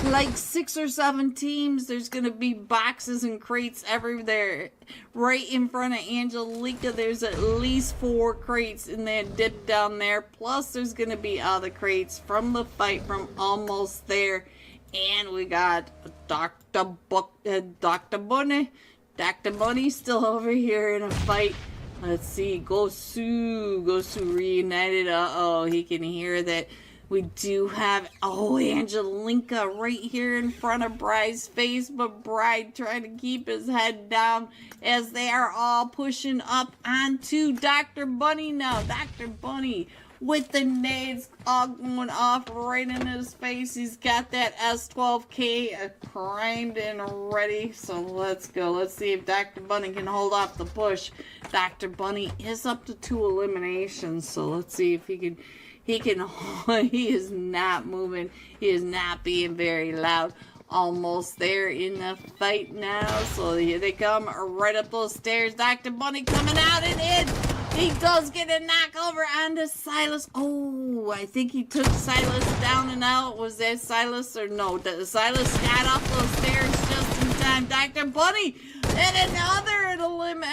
like 6 or 7 teams. There's going to be boxes and crates everywhere. Right in front of Angelica, there's at least 4 crates in that dip down there. Plus, there's going to be other crates from the fight from Almost There. And we got Dr. Bunny. Dr. Bunny's still over here in a fight. Let's see. Gosu reunited. Uh-oh, he can hear that. We do have, Angelica right here in front of Bry's face, but Bry trying to keep his head down as they are all pushing up onto Dr. Bunny now. Dr. Bunny with the nades all going off right in his face. He's got that S12K primed and ready. So let's go. Let's see if Dr. Bunny can hold off the push. Dr. Bunny is up to 2 eliminations. So let's see if he can, he is not moving. He is not being very loud. Almost there in the fight now. So here they come right up those stairs. Dr. Bunny coming out and in. He does get a knockover onto Silas. Oh, I think he took Silas down and out. Was that Silas or no? Silas got off those stairs just in time. Dr. Bunny and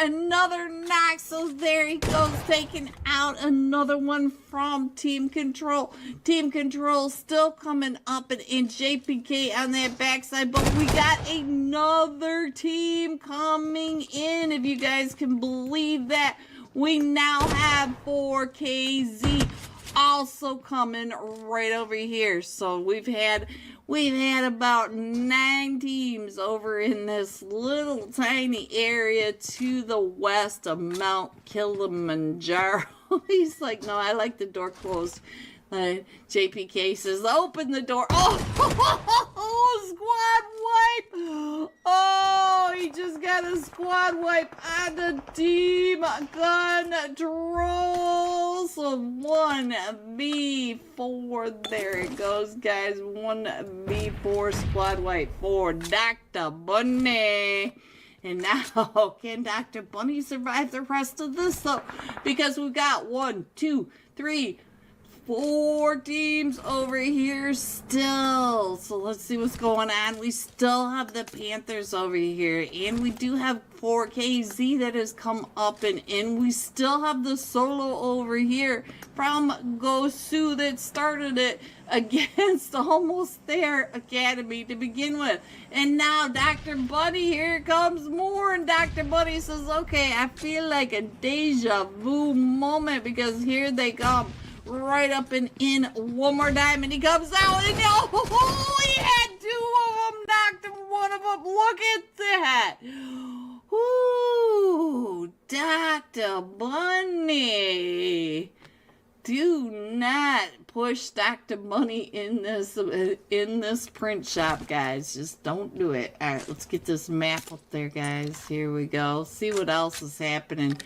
another knock. So there he goes, taking out another one from Team Control. Team Control still coming up and in JPK on that backside. But we got another team coming in, if you guys can believe that. We now have 4KZ also coming right over here. So we've had about 9 teams over in this little tiny area to the west of Mount Kilimanjaro. He's like, no, I like the door closed. JPK says, open the door. Oh, squad wipe. Oh, he just got a squad wipe on the Team Control. So 1v4. There it goes, guys. 1v4 squad wipe for Dr. Bunny. And now, can Dr. Bunny survive the rest of this, though? Because we've got 1, 2, 3, 4 teams over here still. So let's see what's going on. We still have the Panthers over here. And we do have 4KZ that has come up and in. We still have the solo over here from Gosu that started it against Almost There Academy to begin with. And now Dr. Bunny, here comes more. And Dr. Bunny says, okay, I feel like a deja vu moment because here they come. Right up and in one more time, and he comes out, and oh, he had 2 of them, knocked one of them. Look at that. Ooh, Dr. Bunny. Do not push Dr. Bunny in this print shop, guys. Just don't do it. All right, let's get this map up there, guys. Here we go. See what else is happening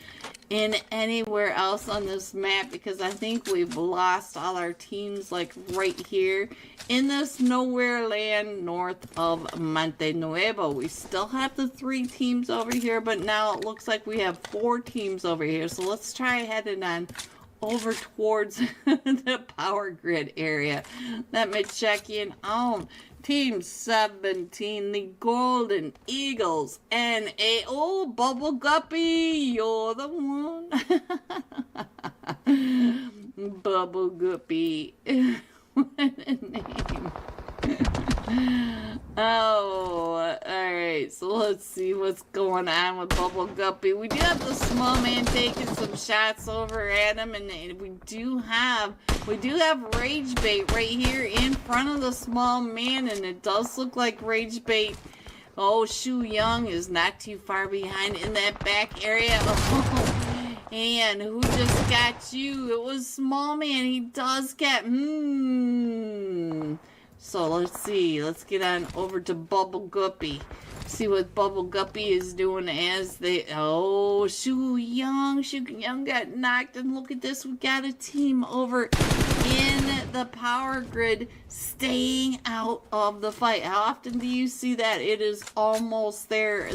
in anywhere else on this map, because I think we've lost all our teams like right here in this nowhere land north of Monte Nuevo. We still have the 3 teams over here, but now it looks like we have 4 teams over here. So let's try heading on over towards the power grid area. Let me check in on Team 17, the Golden Eagles, and a old Bubble Guppy. You're the one. Bubble Guppy. What a name. Oh, alright, so let's see what's going on with Bubble Guppy. We do have the small man taking some shots over at him, and we do have Rage Bait right here in front of the small man, and it does look like Rage Bait. Oh, Shu Young is not too far behind in that back area. Oh, and who just got you? It was small man. He does get So let's see. Let's get on over to Bubble Guppy. See what Bubble Guppy is doing as they... Oh, Shu Young got knocked. And look at this. We got a team over in the power grid staying out of the fight. How often do you see that? It is Almost There.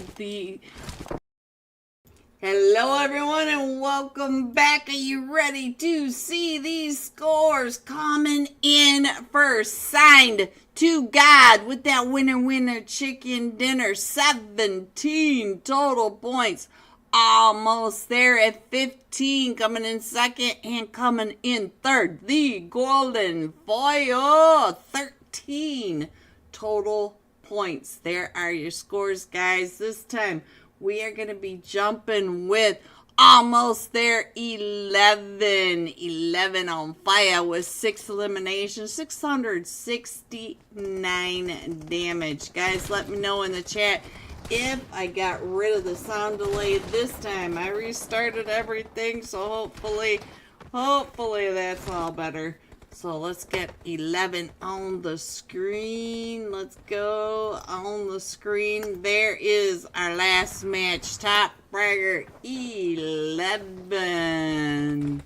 Hello everyone and welcome back. Are you ready to see these scores coming in first? Signed to God with that winner chicken dinner. 17 total points. Almost There at 15, coming in second and coming in third. The Golden Foil, 13 total points. There are your scores, guys. This time we are going to be jumping with Almost There 11. 11 on fire with 6 eliminations, 669 damage. Guys, let me know in the chat if I got rid of the sound delay this time. I restarted everything, so hopefully that's all better. So let's get 11 on the screen. Let's go on the screen. There is our last match. Top Fragger 11.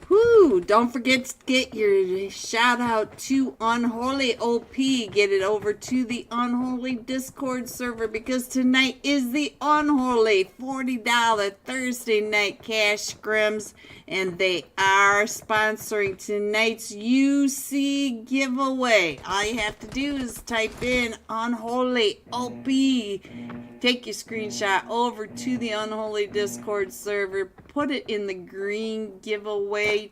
Whoo! Don't forget to get your shout out to Unholy OP. Get it over to the Unholy Discord server because tonight is the Unholy $40 Thursday night cash scrims, and they are sponsoring tonight's UC giveaway. All you have to do is type in Unholy OP. Take your screenshot over to the Unholy Discord server, put it in the green giveaway,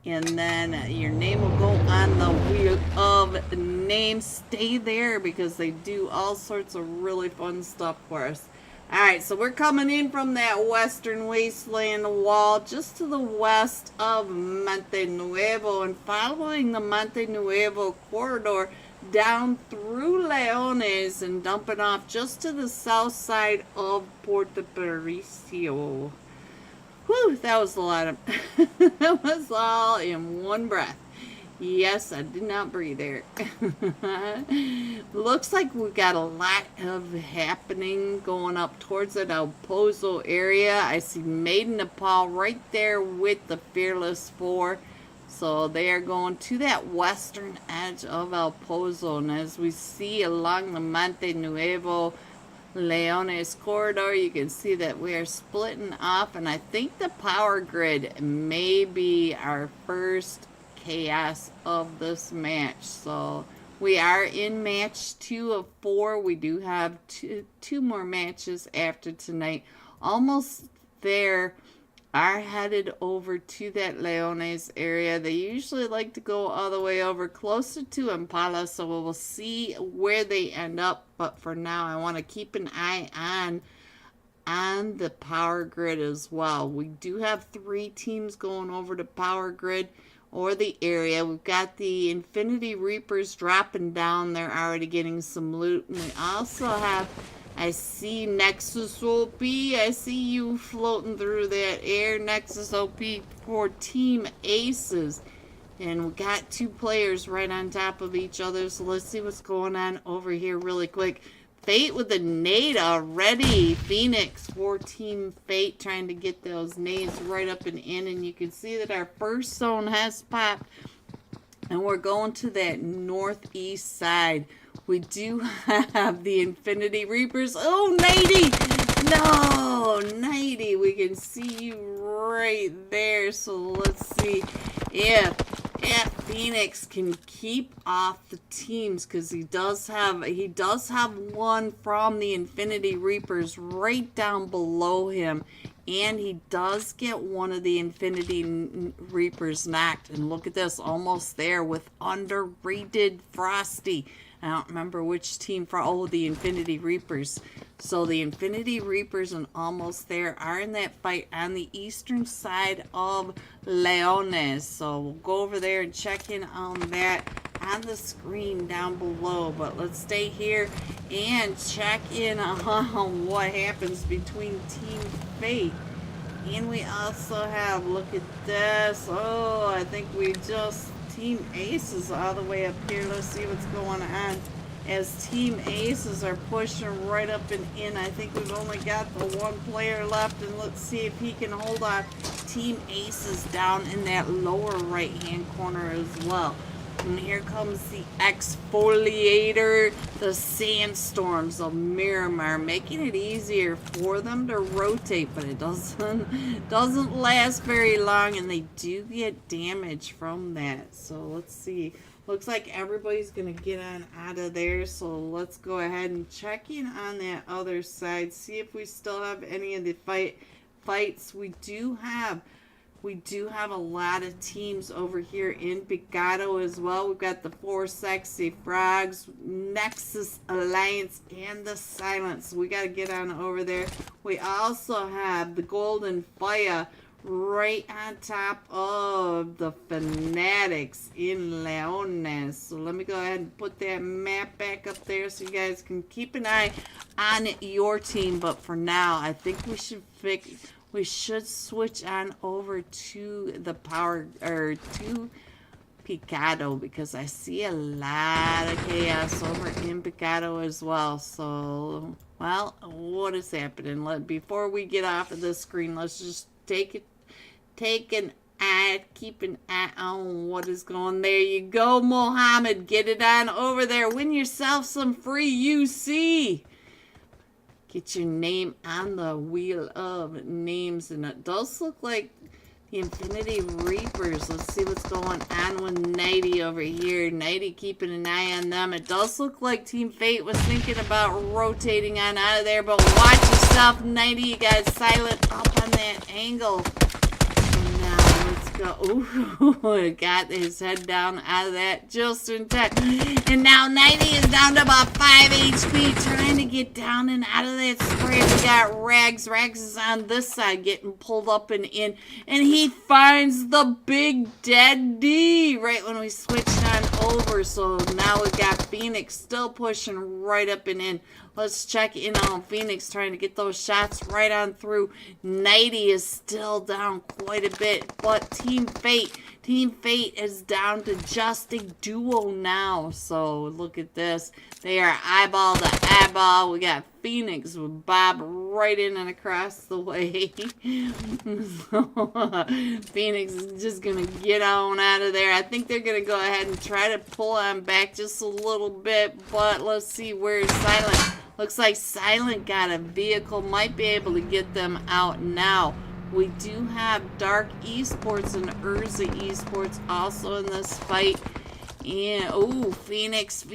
and then your name will go on the wheel of names. Stay there because they do all sorts of really fun stuff for us. Alright, so we're coming in from that western wasteland wall just to the west of Monte Nuevo and following the Monte Nuevo corridor down through Leones and dumping off just to the south side of Puerto Pericio. Whew, that was a lot of... that was all in one breath. Yes, I did not breathe there. Looks like we got a lot of happening going up towards that El Pozo area. I see Made in Nepal right there with the Fearless 4. So they are going to that western edge of El Pozo. And as we see along the Monte Nuevo Leones corridor. You can see that we are splitting off, and I think the power grid may be our first chaos of this match. So we are in match 2 of 4. We do have two more matches after tonight. Almost there. Are headed over to that Leones area. They usually like to go all the way over closer to Impala, so we'll see where they end up. But for now, I want to keep an eye on the power grid as well. We do have 3 teams going over to power grid or the area. We've got the Infinity Reapers dropping down. They're already getting some loot. And we also have, I see Nexus OP. I see you floating through that air. Nexus OP for Team Aces. And we got 2 players right on top of each other. So let's see what's going on over here really quick. Fate with a nade already. Phoenix for Team Fate trying to get those nades right up and in. And you can see that our first zone has popped. And we're going to that northeast side. We do have the Infinity Reapers. Oh, 90! No, 90. We can see you right there. So let's see if Phoenix can keep off the teams, because he does have one from the Infinity Reapers right down below him. And he does get one of the Infinity Reapers knocked. And look at this, almost there with underrated Frosty. I don't remember which team the Infinity Reapers. So the Infinity Reapers and almost there are in that fight on the eastern side of Leones. So we'll go over there and check in on that on the screen down below. But let's stay here and check in on what happens between Team Fate. And we also have, look at this. Oh, I think we just... Team Aces all the way up here. Let's see what's going on as Team Aces are pushing right up and in. I think we've only got the 1 player left, and let's see if he can hold on. Team Aces down in that lower right hand corner as well. And here comes the exfoliator, the sandstorms of Miramar, making it easier for them to rotate, but it doesn't last very long, and they do get damage from that. So let's see. Looks like everybody's gonna get on out of there. So let's go ahead and check in on that other side. See if we still have any of the fights. We do have a lot of teams over here in Picado as well. We've got the 4 Sexy Frogs, Nexus Alliance, and the Silence. We got to get on over there. We also have the Golden Fire right on top of the Fanatics in Leones. So let me go ahead and put that map back up there so you guys can keep an eye on your team. But for now, I think we should switch on over to the to Picado, because I see a lot of chaos over in Picado as well. So, well, what is happening? Before we get off of this screen, let's just keep an eye on what is going. There you go, Mohammed. Get it on over there. Win yourself some free UC. Get your name on the wheel of names. And it does look like the Infinity Reapers. Let's see what's going on with Nighty over here. Nighty keeping an eye on them. It does look like Team Fate was thinking about rotating on out of there. But watch yourself, Nighty. You got silent up on that angle. Let's go. Ooh, got his head down out of that just in time. And now 90 is down to about 5 HP, trying to get down and out of that spray. We got Rags. Rags is on this side, getting pulled up and in. And he finds the big dead D right when we switched on over. So now we got Phoenix still pushing right up and in. Let's check in on Phoenix, trying to get those shots right on through. 90 is still down quite a bit, but Team Fate is down to just a duo now. So look at this. They are eyeball to eyeball. We got Phoenix with Bob right in and across the way. Phoenix is just going to get on out of there. I think they're going to go ahead and try to pull on back just a little bit, but let's see where's Silent. Looks like Silent got a vehicle. Might be able to get them out now. We do have Dark Esports and Urza Esports also in this fight. And, oh, Phoenix,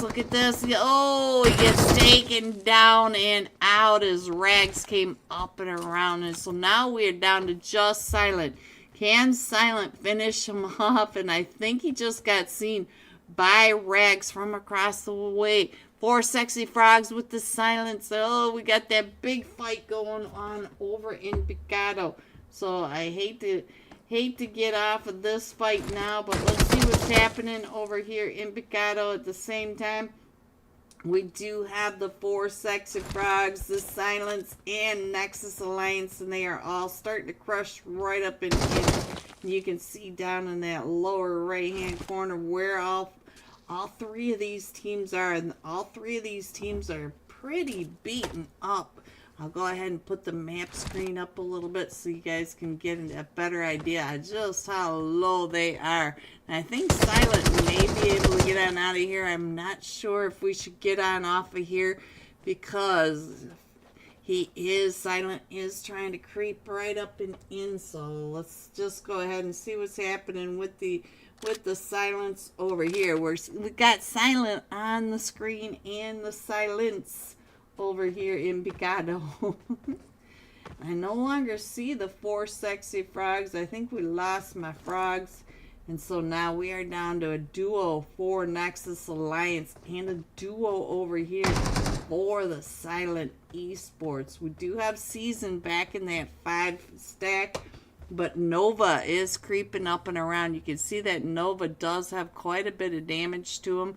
look at this. Oh, he gets taken down and out as Rags came up and around. And so now we are down to just Silent. Can Silent finish him off? And I think he just got seen by Rags from across the way. 4 Sexy Frogs with the Silence. Oh, we got that big fight going on over in Picado. So I hate to get off of this fight now, but let's see what's happening over here in Picado at the same time. We do have the 4 Sexy Frogs, the Silence, and Nexus Alliance, and they are all starting to crush right up in here. You can see down in that lower right-hand corner where all 3 of these teams are, and all 3 of these teams are pretty beaten up. I'll go ahead and put the map screen up a little bit so you guys can get a better idea of just how low they are. And I think Silent may be able to get on out of here. I'm not sure if we should get on off of here because Silent is trying to creep right up and in. So let's just go ahead and see what's happening with the Silence over here. We got Silent on the screen and the Silence over here in Picado. I no longer see the 4 Sexy Frogs. I think we lost my frogs. And so now we are down to a duo for Nexus Alliance and a duo over here for the Silent Esports. We do have Season back in that 5 stack. But Nova is creeping up and around. You can see that Nova does have quite a bit of damage to him.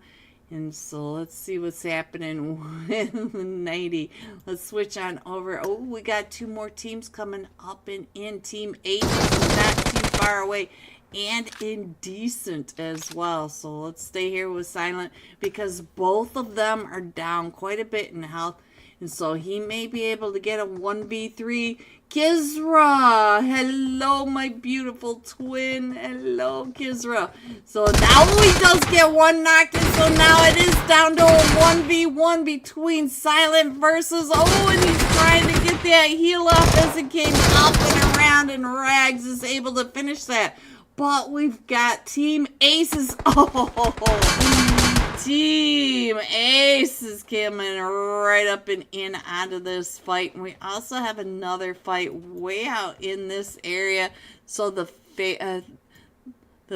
And so let's see what's happening with 90. Let's switch on over. Oh, we got 2 more teams coming up and in. Team 8 is not too far away. And Indecent as well. So let's stay here with Silent because both of them are down quite a bit in health. And so he may be able to get a 1v3. Kizra! Hello, my beautiful twin. Hello, Kizra. So now he does get 1 knocked in. So now it is down to a 1v1 between Silent versus... Oh, and he's trying to get that heal up as it came up and around. And Rags is able to finish that. But we've got Team Aces. Oh, Team Ace is coming right up and in onto this fight. And we also have another fight way out in this area. So the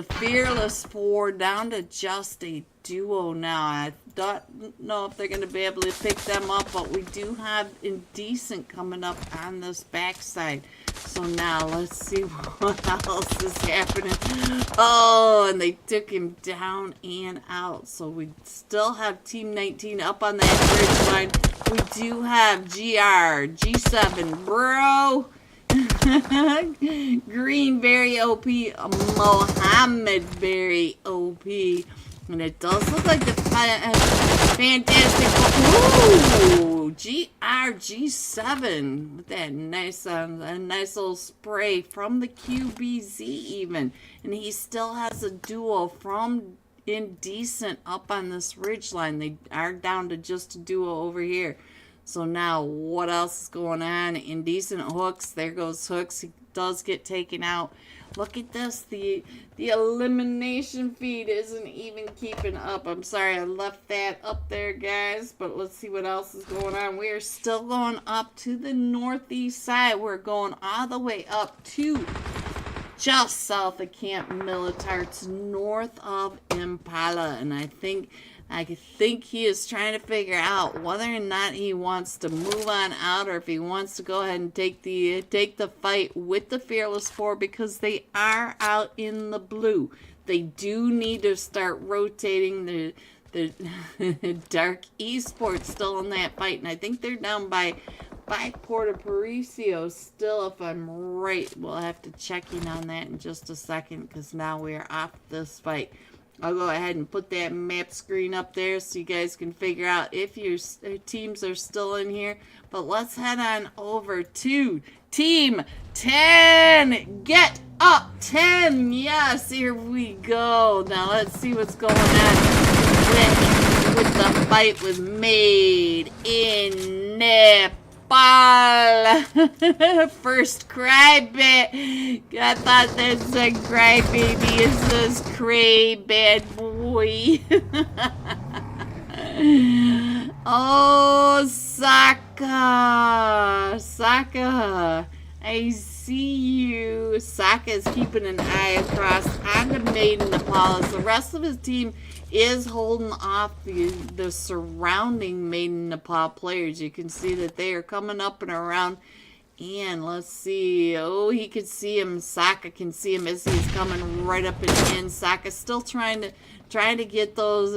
Fearless 4 down to just a duo now. I don't know if they're going to be able to pick them up, but we do have Indecent coming up on this backside. So now let's see what else is happening. Oh, and they took him down and out. So we still have Team 19 up on that bridge line. We do have GR, G7, bro. Green very OP, Mohammed very OP. And it does look like the fantastic. Ooh, G7 with that nice, a nice little spray from the QBZ even. And he still has a duo from Indecent up on this ridge line. They are down to just a duo over here. So now what else is going on? Indecent hooks. There goes Hooks. He does get taken out. Look at this. The elimination feed isn't even keeping up. I'm sorry I left that up there, guys. But let's see what else is going on. We are still going up to the northeast side. We're going all the way up to just south of Camp Militar to north of Impala. And I think he is trying to figure out whether or not he wants to move on out or if he wants to go ahead and take the fight with the Fearless 4 because they are out in the blue. They do need to start rotating the Dark Esports still in that fight, and I think they're down by Puerto Paricio still, if I'm right. We'll have to check in on that in just a second because now we are off this fight. I'll go ahead and put that map screen up there so you guys can figure out if your teams are still in here. But let's head on over to Team 10. Get up, 10. Yes, here we go. Now let's see what's going on with with the fight was made in Nepal. First crybaby. I thought that said crybaby. It says cray bad boy. Oh, Saka. Saka. I see you. Saka is keeping an eye across on the maiden Nepal. The rest of his team is holding off the surrounding maiden Nepal players. You can see that they are coming up and around. And let's see. Oh, he could see him. Saka can see him as he's coming right up and in. Saka's still trying to get those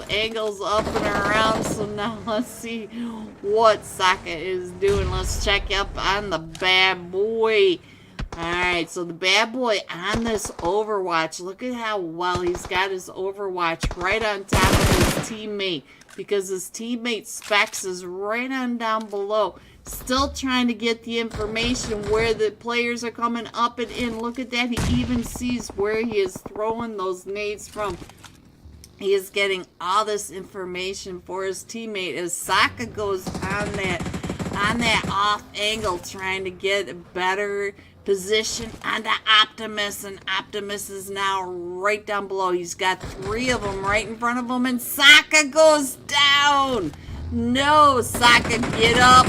angles up and around. So now let's see what Saka is doing. Let's check up on the bad boy. Alright, so the bad boy on this Overwatch. Look at how well he's got his Overwatch right on top of his teammate, because his teammate Specs is right on down below. Still trying to get the information where the players are coming up and in. Look at that. He even sees where he is throwing those nades from. He is getting all this information for his teammate as Saka goes on that off angle, trying to get a better position on the Optimus, and Optimus is now right down below. He's got 3 of them right in front of him, and Saka goes down. No, Saka, get up.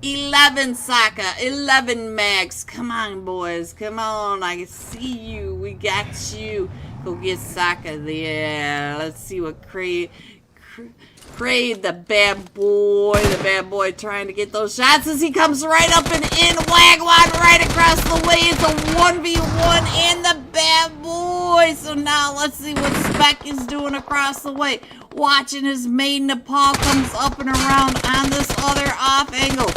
11 Saka, 11 Max. Come on, boys, come on. I see you. We got you. Go get Saka there. Let's see what Cray, the bad boy trying to get those shots as he comes right up and in. Wagwan right across the way. It's a 1v1 and the bad boy. So now let's see what Spec is doing across the way. Watching his maiden Nepal comes up and around on this other off angle.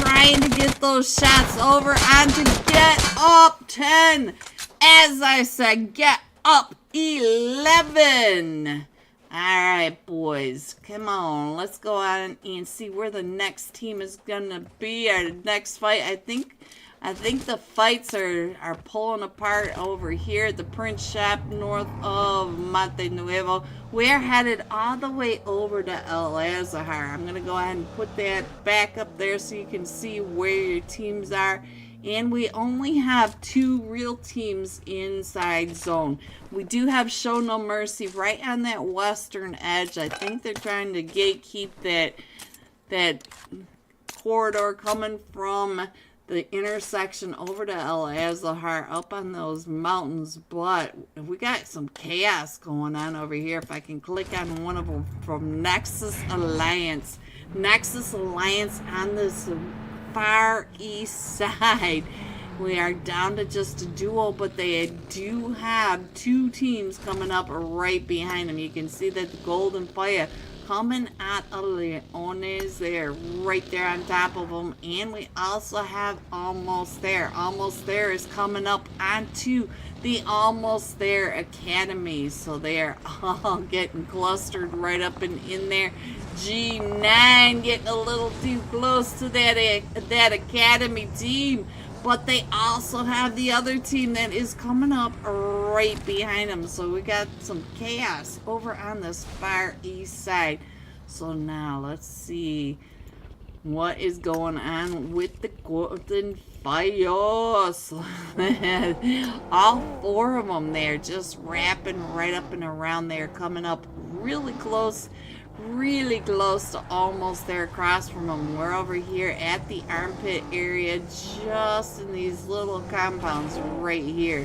Trying to get those shots over and to get up 10. As I said, get up 11. Alright, boys. Come on. Let's go on and see where the next team is going to be. Our next fight, I think the fights are pulling apart over here at the print shop north of Monte Nuevo. We're headed all the way over to El Azahar. I'm going to go ahead and put that back up there so you can see where your teams are. And we only have 2 real teams inside zone. We do have Show No Mercy right on that western edge. I think they're trying to gatekeep that corridor coming from the intersection over to El Azahar up on those mountains. But we got some chaos going on over here. If I can click on one of them from Nexus Alliance. Nexus Alliance on this far east side. We are down to just a duo, but they do have 2 teams coming up right behind them. You can see that the Golden Fire coming at Leones there, right there on top of them. And we also have Almost There. Almost There is coming up onto the Almost There Academy. So they are all getting clustered right up and in there. G9 getting a little too close to that Academy team. But they also have the other team that is coming up right behind them. So we got some chaos over on this far east side. So now let's see what is going on with the Golden Fires. All 4 of them there just wrapping right up and around there, coming up really close to Almost There across from them. We're over here at the armpit area, just in these little compounds right here.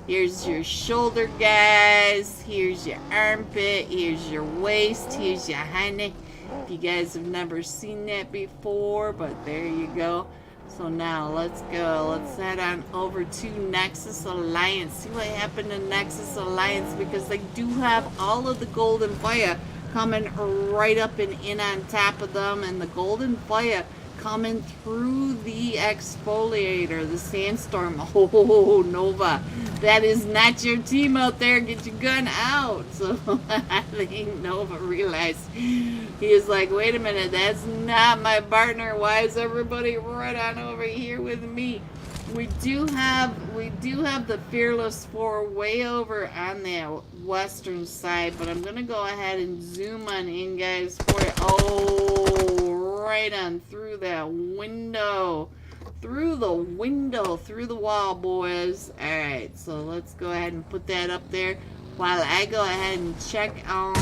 Here's your shoulder, guys. Here's your armpit. Here's your waist. Here's your honey. If you guys have never seen that before, but there you go. So now let's go. Let's head on over to Nexus Alliance. See what happened to Nexus Alliance, because they do have all of the Golden Fire coming right up and in on top of them, and the Golden Fire coming through the exfoliator, the sandstorm. Oh, Nova, that is not your team out there. Get your gun out. So I think Nova realized, he is like, wait a minute, that's not my partner. Why is everybody right on over here with me? We do have the Fearless Four way over on the western side, but I'm gonna go ahead and zoom on in, guys, for it. Oh, right on through that window. Through the window, through the wall, boys. Alright, so let's go ahead and put that up there while I go ahead and check on.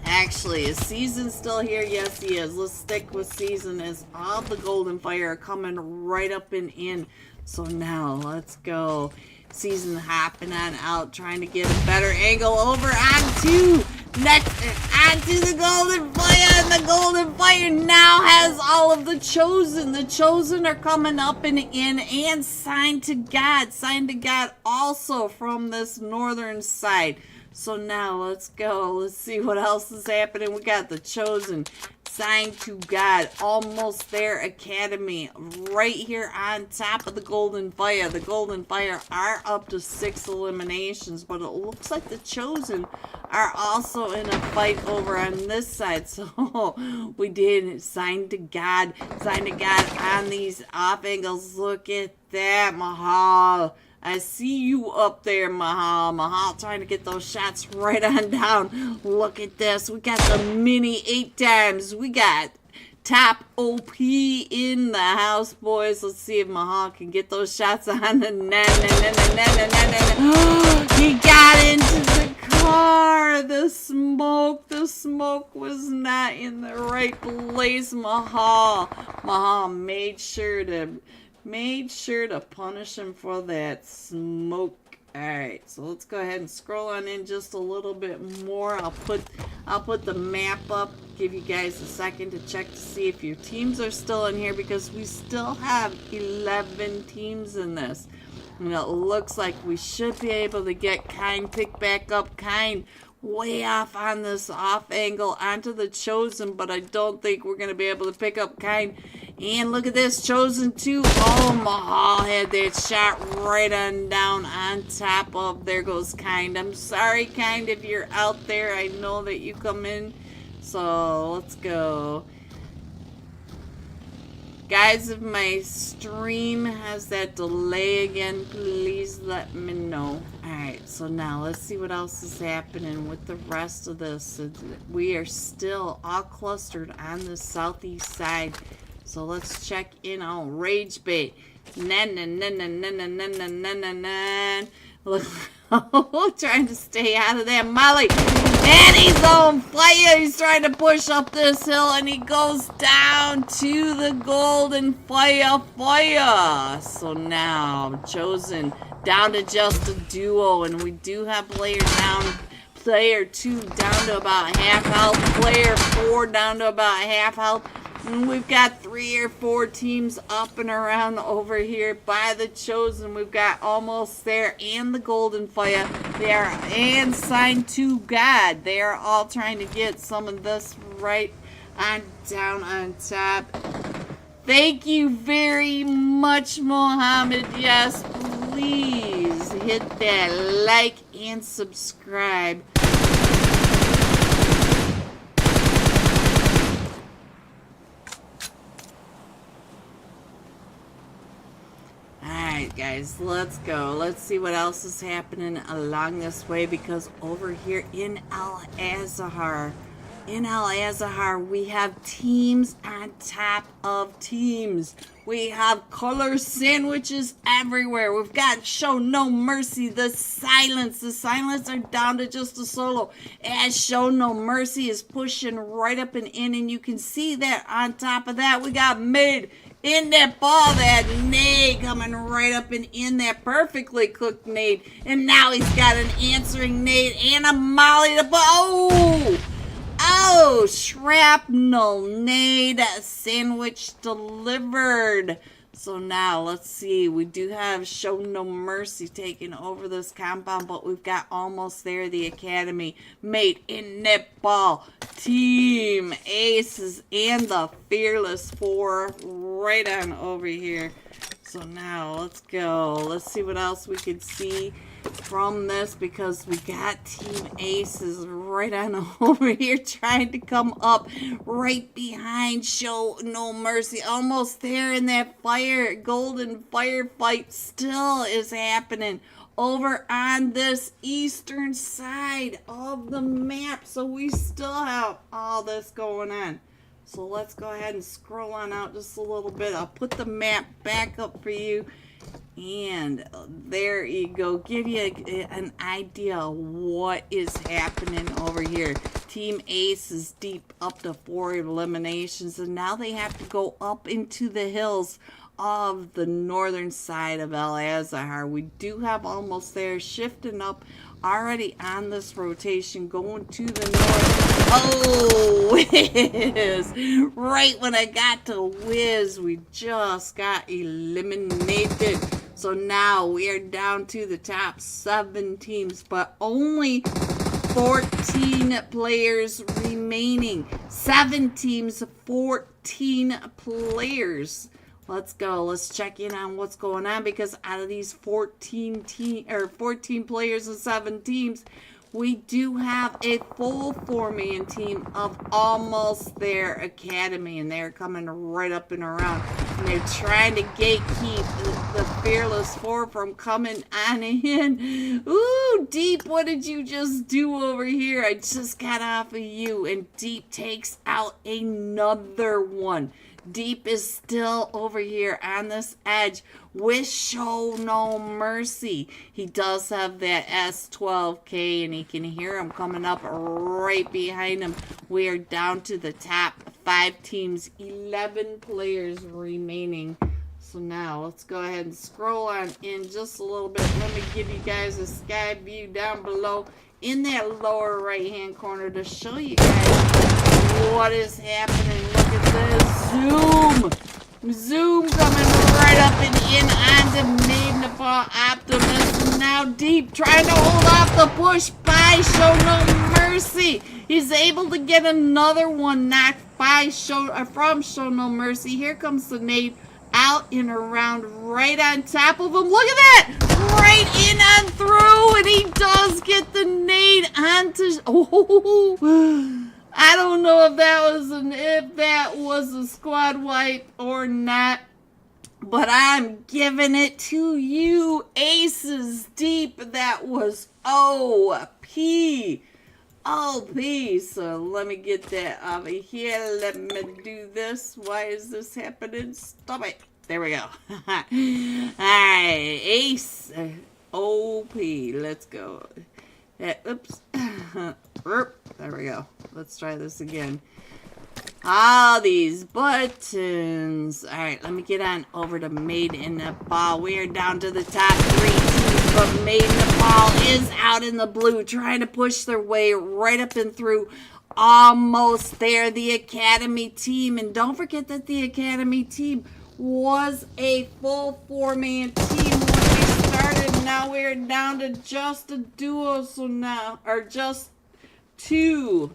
Actually, is Season still here? Yes, he is. Let's stick with Season as all the Golden Fire are coming right up and in. So now, let's go. Season hopping on out, trying to get a better angle over onto the Golden Fire. And the Golden Fire now has all of the Chosen. The Chosen are coming up and in, and Signed to God. Signed to God also from this northern side. So now let's go. Let's see what else is happening. We got the Chosen, Signed to God, almost their academy, right here on top of the Golden Fire. The Golden Fire are up to 6 eliminations, but it looks like the Chosen are also in a fight over on this side. So we did Signed to God on these off angles. Look at that, Mahal. I see you up there, Mahal. Mahal trying to get those shots right on down. Look at this. We got the mini 8 times. We got top OP in the house, boys. Let's see if Mahal can get those shots on the net. He got into the car. The smoke was not in the right place, Mahal. Mahal made sure to punish him for that smoke. Alright, so let's go ahead and scroll on in just a little bit more. I'll put the map up, give you guys a second to check to see if your teams are still in here, because we still have 11 teams in this. And it looks like we should be able to get Kind, pick back up Kind way off on this off angle onto the Chosen, but I don't think we're going to be able to pick up Kind. And look at this, Chosen 2. Oh, Mahal had that shot right on down on top of. There goes Kind. I'm sorry, Kind, if you're out there. I know that you come in. So let's go. Guys, if my stream has that delay again, please let me know. Alright, so now let's see what else is happening with the rest of this. We are still all clustered on the southeast side. So let's check in on Rage Bait. Look, trying to stay out of that Molly. And he's on fire. He's trying to push up this hill, and he goes down to the Golden Fire. So now, Chosen down to just a duo, and we do have player 2 down to about half health, player 4 down to about half health. And we've got 3 or 4 teams up and around over here by the Chosen. We've got almost there, and the Golden Fire. They are, and Signed to God. They are all trying to get some of this right on down on top. Thank you very much, Mohammed. Yes, please hit that like and subscribe. Alright, guys, let's go. Let's see what else is happening along this way, because over here in Al-Azhar, we have teams on top of teams. We have color sandwiches everywhere. We've got Show No Mercy, the Silence. The Silence are down to just a solo, as Show No Mercy is pushing right up and in, and you can see that on top of that we got Mid in that ball, that nade coming right up and in, that perfectly cooked nade. And now he's got an answering nade and a molly to oh, shrapnel nade sandwich delivered. So now, let's see. We do have Show No Mercy taking over this compound, but we've got almost there the academy. Mate in netball. Team Aces and the Fearless 4 right on over here. So now let's go. Let's see what else we can see from this, because we got Team Aces right on over here trying to come up right behind Show No Mercy. Almost there in that golden firefight still is happening over on this eastern side of the map. So we still have all this going on. So let's go ahead and scroll on out just a little bit. I'll put the map back up for you. And there you go. Give you an idea of what is happening over here. Team Ace is deep up to 4 eliminations. And now they have to go up into the hills of the northern side of El Azahar. We do have almost there. Shifting up already on this rotation. Going to the north. Oh, Wiz! Right when I got to Wiz, we just got eliminated. So now we are down to the top 7 teams, but only 14 players remaining. 7 teams, 14 players. Let's go. Let's check in on what's going on, because out of these 14 players and 7 teams, we do have a full 4-man team of Almost There Academy, and they're coming right up and around. And they're trying to gatekeep the Fearless 4 from coming on in. Ooh, Deep, what did you just do over here? I just got off of you, and Deep takes out another one. Deep is still over here on this edge with Show No Mercy. He does have that S12K, and he can hear him coming up right behind him. We are down to the top 5 teams, 11 players remaining. So now let's go ahead and scroll on in just a little bit. Let me give you guys a sky view down below in that lower right hand corner to show you guys what is happening. Look at this. Zoom coming right up and in onto Magnify Optimus. Now Deep trying to hold off the push by Show No Mercy. He's able to get another one knocked by from Show No Mercy. Here comes the nade out and around right on top of him. Look at that! Right in and through, and he does get the nade onto... Oh, I don't know if that was a squad wipe or not, but I'm giving it to you, Aces Deep. That was OP. So let me get that over here. Let me do this. Why is this happening? Stop it. There we go. Alright, Ace OP. Let's go. Oops. There we go. Let's try this again. All these buttons. Alright, let me get on over to Made in Nepal. We are down to the top 3 teams, but Made in Nepal is out in the blue, trying to push their way right up and through. Almost There, the Academy team. And don't forget that the Academy team was a full 4-man team when we started. Now we're down to just a duo, so now, or just two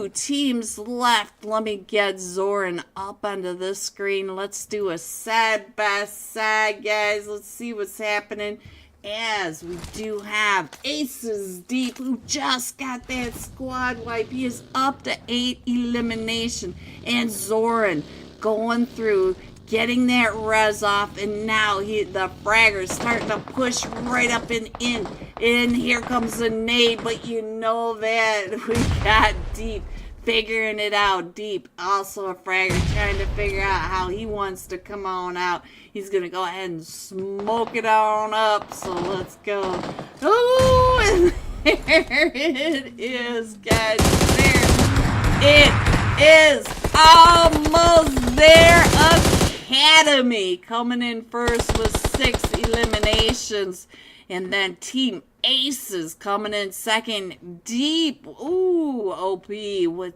teams left. Let me get Zoran up onto this screen. Let's do a side by side, guys. Let's see what's happening. As we do have Aces Deep, who just got that squad wipe. He is up to 8 elimination. And Zoran going through, getting that res off, and now the fragger's starting to push right up and in. And here comes the nade, but you know that we got Deep figuring it out. Deep, also a fragger, trying to figure out how he wants to come on out. He's going to go ahead and smoke it on up, so let's go. Oh, and there it is, guys. There it is. Almost There Academy coming in first with 6 eliminations. And then Team Aces coming in second. Deep, ooh, OP with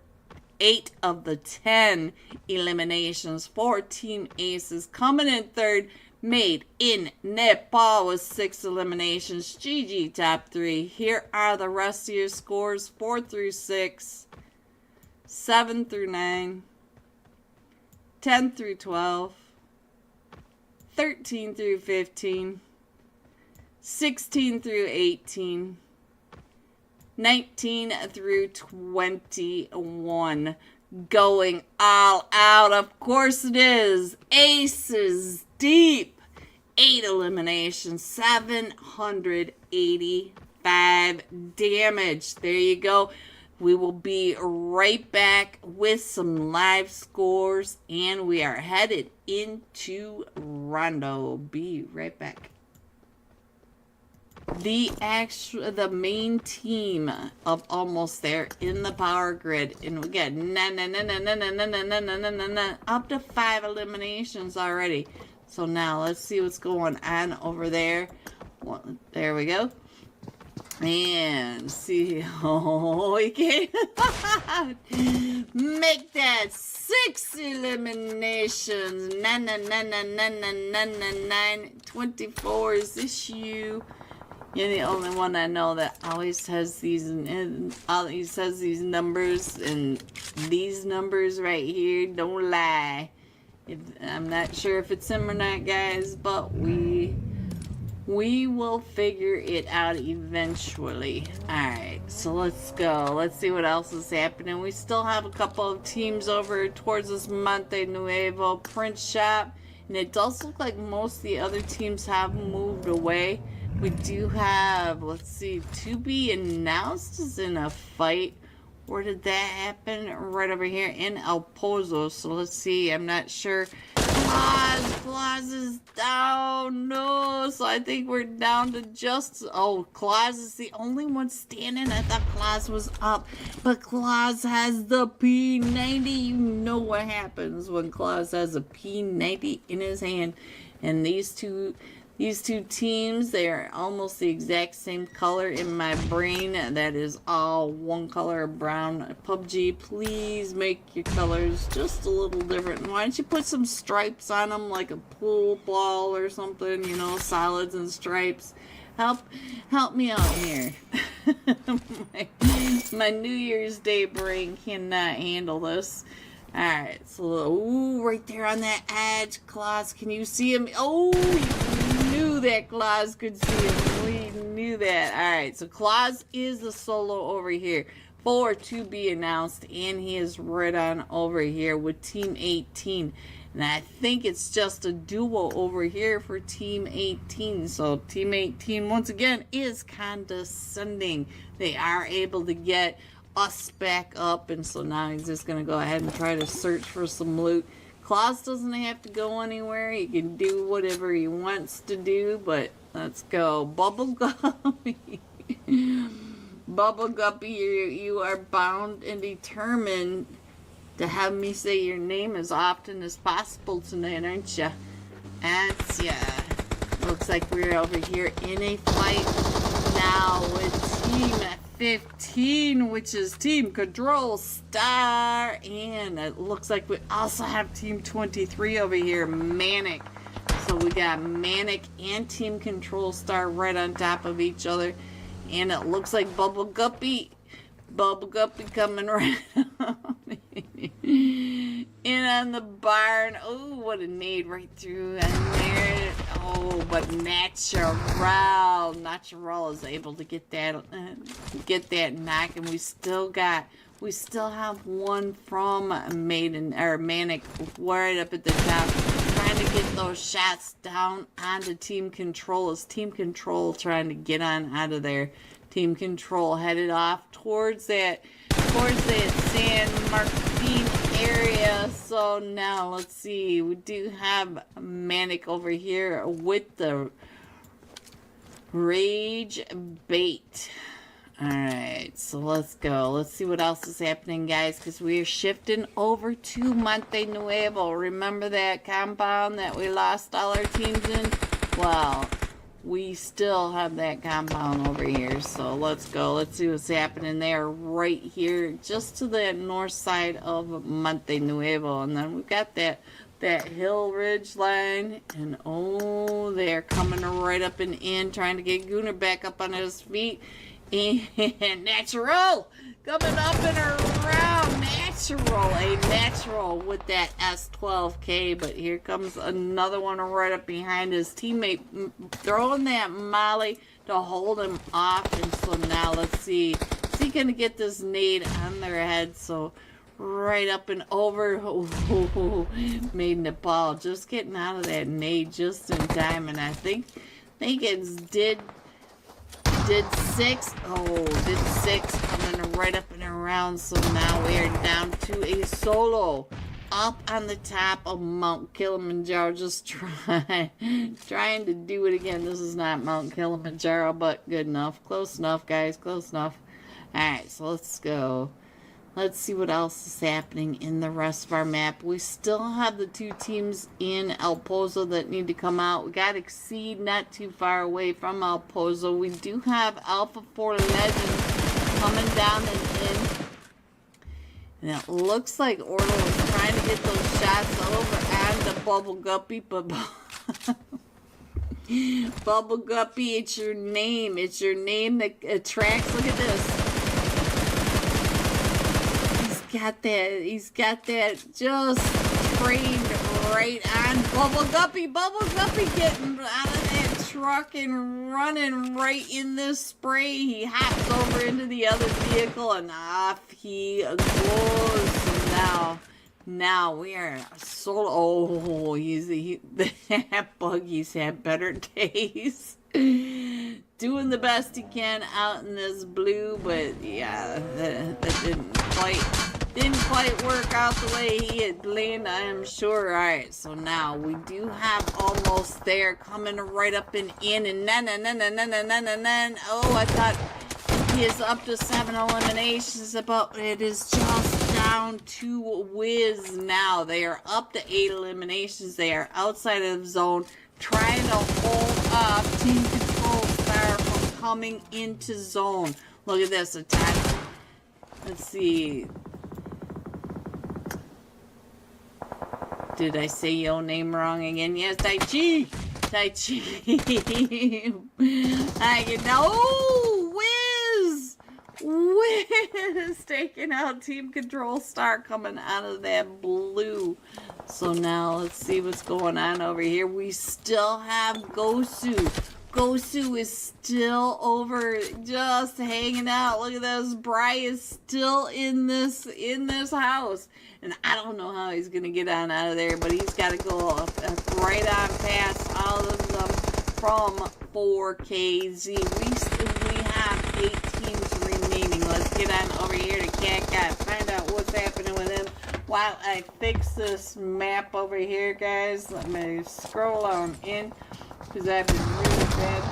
8 of the 10 eliminations for Team Aces. Coming in third, Made in Nepal with 6 eliminations. GG top 3. Here are the rest of your scores: 4 through 6, 7 through 9, 10 through 12, 13 through 15, 16 through 18, 19 through 21. Going all out. Of course it is. Aces deep. 8 eliminations. 785 damage. There you go. We will be right back with some live scores. And we are headed into Rondo. Be right back. The main team of almost there in the power grid, and we got up to 5 eliminations already. So now let's see what's going on over there. Well, there we go. And see, oh, we can make that 6 eliminations. 24. Is this you? You're the only one I know that always has these numbers, and these numbers right here don't lie. I'm not sure if it's him or not, guys, but we will figure it out eventually. Alright, so let's go. Let's see what else is happening. We still have a couple of teams over towards this Monte Nuevo print shop, and it does look like most of the other teams have moved away. We do have, let's see, to be announced is in a fight. Where did that happen? Right over here in El Pozo. So let's see. I'm not sure. Claus is down. No. So I think we're down to just... Oh, Claus is the only one standing. I thought Claus was up. But Claus has the P90. You know what happens when Claus has a P90 in his hand. And these two teams, they are almost the exact same color in my brain. That is all one color, brown. PUBG, please make your colors just a little different. Why don't you put some stripes on them, like a pool ball or something, you know, solids and stripes. Help me out here. my New Year's Day brain cannot handle this. Alright, so, ooh, right there on that edge, Claus, can you see him? Oh, knew that Claus could see him. We knew that. Alright, so Claus is the solo over here for to be announced, and he is right on over here with Team 18. And I think it's just a duo over here for Team 18. So Team 18, once again, is condescending. They are able to get us back up, and so now he's just going to go ahead and try to search for some loot. Claus doesn't have to go anywhere. He can do whatever he wants to do, but let's go. Bubble Guppy. Bubble Guppy, you are bound and determined to have me say your name as often as possible tonight, aren't you? That's yeah. Looks like we're over here in a fight now with Team 15, which is Team Control Star, and it looks like we also have Team 23 over here, Manic. So we got Manic and Team Control Star right on top of each other, and it looks like Bubble Guppy coming right on in on the barn. Oh, what a nade right through and there. Oh, but Natural is able to get that knock, and we still have one from Manic right up at the top, trying to get those shots down onto Team Control. Is Team Control trying to get on out of there? Team Control headed off towards that San Martin area. So now let's see. We do have Manic over here with the Rage Bait. Alright, so let's go. Let's see what else is happening, guys, because we are shifting over to Monte Nuevo. Remember that compound that we lost all our teams in? Well, we still have that compound over here, so let's go. Let's see what's happening there right here, just to the north side of Monte Nuevo. And then we've got that hill ridge line, and oh, they're coming right up and in, trying to get Gunnar back up on his feet. And natural coming up and around. A natural with that S12K. But here comes another one right up behind his teammate, throwing that molly to hold him off. And so now let's see. Is he going to get this nade on their head? So right up and over. Oh, made Nepal just getting out of that nade just in time. And I think it's did 6. Oh, did 6 coming right up and around. So now we are down to a solo up on the top of Mount Kilimanjaro. Just trying to do it again. This is not Mount Kilimanjaro, but good enough. Close enough, guys. Close enough. Alright, so let's go. Let's see what else is happening in the rest of our map. We still have the 2 teams in El Pozo that need to come out. We got Exceed not too far away from El Pozo. We do have Alpha 4 Legends coming down and in. And it looks like Ordo is trying to get those shots over on the Bubble Guppy, but Bubble Guppy, it's your name. It's your name that attracts. Look at this. He's got that just trained right on Bubble Guppy. Bubble Guppy getting out of that truck and running right in this spray. He hops over into the other vehicle and off he goes. Now we are solo. Oh, that buggy's had better days. Doing the best he can out in this blue, but yeah, that didn't quite work out the way he had planned, I am sure. Alright, so now we do have almost there coming right up and in, and then oh, I thought he is up to 7 eliminations, but it is just down to Wiz now. They are up to 8 eliminations. They are outside of the zone, trying to hold up Team Control Star from coming into zone. Look at this attack. Let's see. Did I say your name wrong again? Yes, Tai Chi. I know. Wiz taking out Team Control Star coming out of that blue. So now let's see what's going on over here. We still have Gosu. Gosu is still over, just hanging out. Look at this. Bry is still in this house. And I don't know how he's going to get on out of there, but he's got to go right on past all of them from 4KZ. We have 8 teams remaining. Let's get on over here to Cat Cat, find out what's happening with him while I fix this map over here, guys. Let me scroll on in, because I've been really bad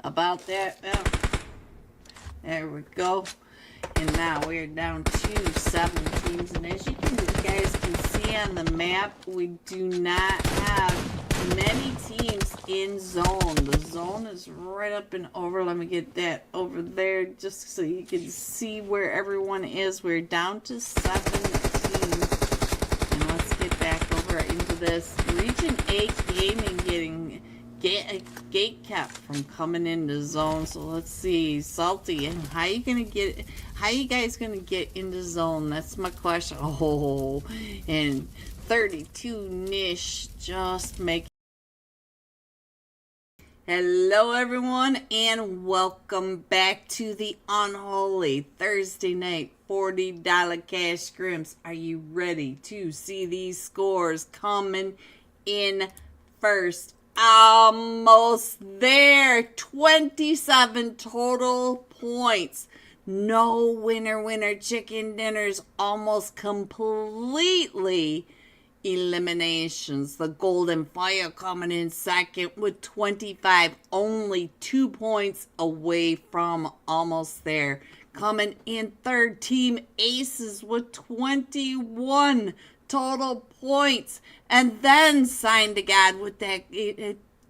about that. Oh, there we go. And now we're down to 7 teams. And as you guys can see on the map, we do not have many teams in zone. The zone is right up and over. Let me get that over there just so you can see where everyone is. We're down to 7 teams. And let's get back over into this. Region 8 Gaming getting gate kept from coming into zone. So let's see, Salty, and how you guys gonna get into zone? That's my question. Oh, and 32 Nish just making. Hello everyone, and welcome back to the Unholy Thursday night $40 cash scrims. Are you ready to see these scores coming in first? Almost there. 27 total points. No winner chicken dinners. Almost completely eliminations. The Golden Fire coming in second with 25. Only 2 points away from almost there. Coming in third, Team Aces with 21 total points, and then Signed to God with that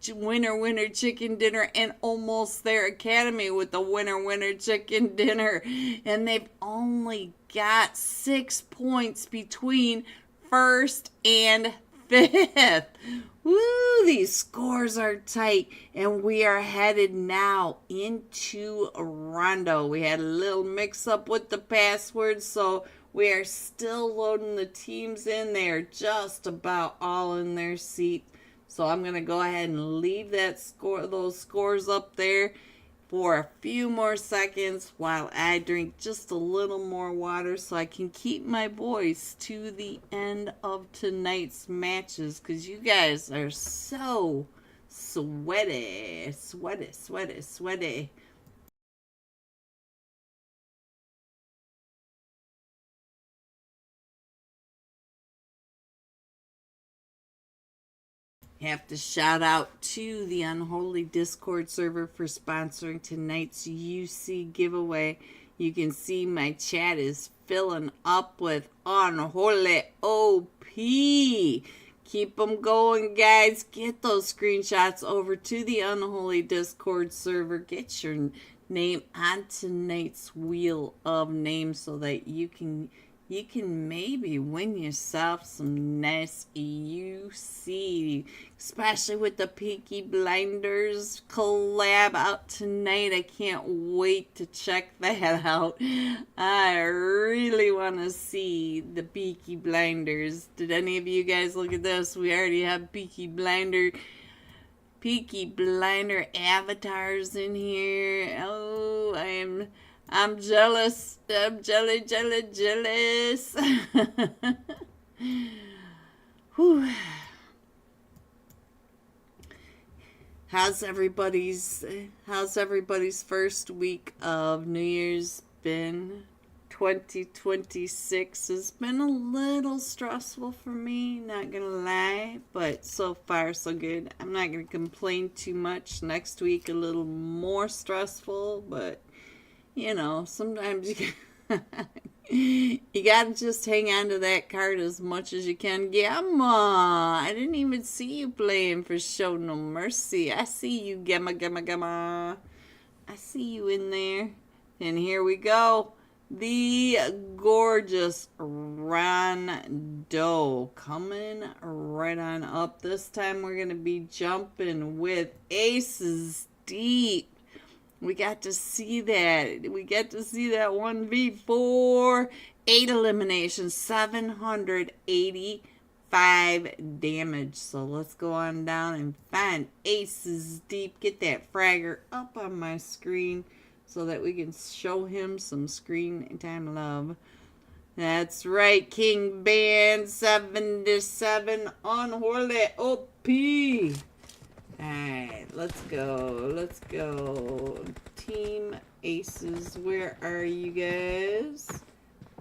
winner chicken dinner, and Almost There Academy with the winner chicken dinner, and they've only got 6 points between first and 5th. Woo, these scores are tight, and we are headed now into Rondo. We had a little mix up with the passwords, so we are still loading the teams in. They're just about all in their seat. So I'm going to go ahead and leave those scores up there for a few more seconds while I drink just a little more water so I can keep my voice to the end of tonight's matches, because you guys are so sweaty. Have to shout out to the Unholy Discord server for sponsoring tonight's UC giveaway. You can see my chat is filling up with Unholy OP. Keep them going, guys. Get those screenshots over to the Unholy Discord server. Get your name on tonight's wheel of names so that you can maybe win yourself some nice UC, especially with the Peaky Blinders collab out tonight. I can't wait to check that out. I really want to see the Peaky Blinders. Did any of you guys look at this? We already have Peaky Blinder avatars in here. Oh, I'm jealous. I'm jealous. Whew. How's everybody's first week of New Year's been? 2026 has been a little stressful for me, not gonna lie, but so far so good. I'm not gonna complain too much. Next week a little more stressful, but you know, sometimes you gotta just hang on to that card as much as you can. Gamma! I didn't even see you playing for Show No Mercy. I see you, Gamma. I see you in there. And here we go. The gorgeous Rondo coming right on up. This time we're going to be jumping with Aces Deep. We got to see that. 1v4. 8 eliminations. 785 damage. So let's go on down and find Aces Deep. Get that fragger up on my screen so that we can show him some screen time love. That's right. King Band 77 Unholy OP. Alright, let's go. Team Aces, where are you guys?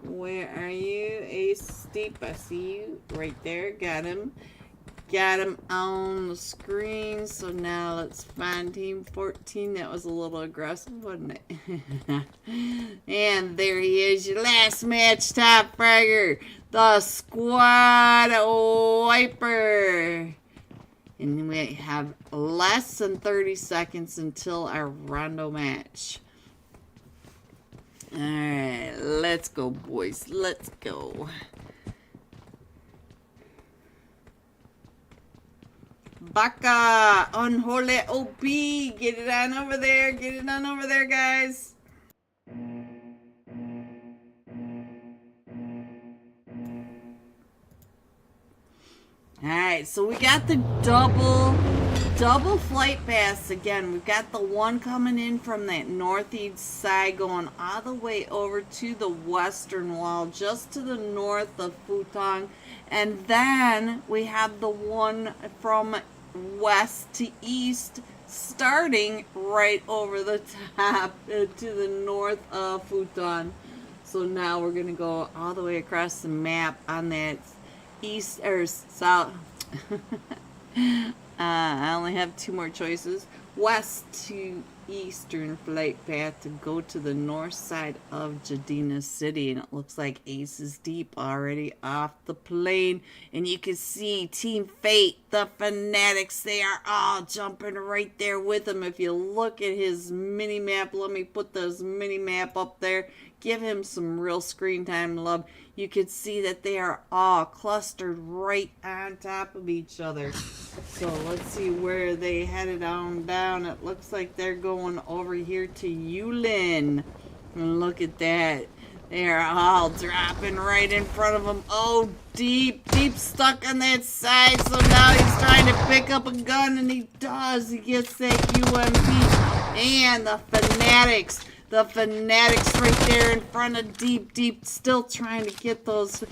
Where are you? Ace Deep, I see you right there. Got him on the screen. So now let's find Team 14. That was a little aggressive, wasn't it? And there he is, your last match top fragger, the Squad Wiper. And we have less than 30 seconds until our Rondo match. Alright, let's go, boys. Let's go. Baka, Unholy OP. Get it on over there. Guys. Alright, so we got the double flight pass again. We've got the one coming in from that northeast side going all the way over to the western wall, just to the north of Futong. And then we have the one from west to east, starting right over the top to the north of Futong. So now we're going to go all the way across the map on that east or south. I only have two more choices. West to eastern flight path to go to the north side of Jadina City. And it looks like Aces Deep already off the plane. And you can see Team Fate, the Fanatics, they are all jumping right there with him. If you look at his mini-map, let me put this mini-map up there. Give him some real screen time and love. You can see that they are all clustered right on top of each other. So let's see where they headed on down. It looks like they're going over here to Yulin. And look at that. They're all dropping right in front of him. Oh, deep stuck on that side. So now he's trying to pick up a gun, and he does. He gets that UMP. And the Fanatics. The Fanatics right there in front of deep, still trying to get those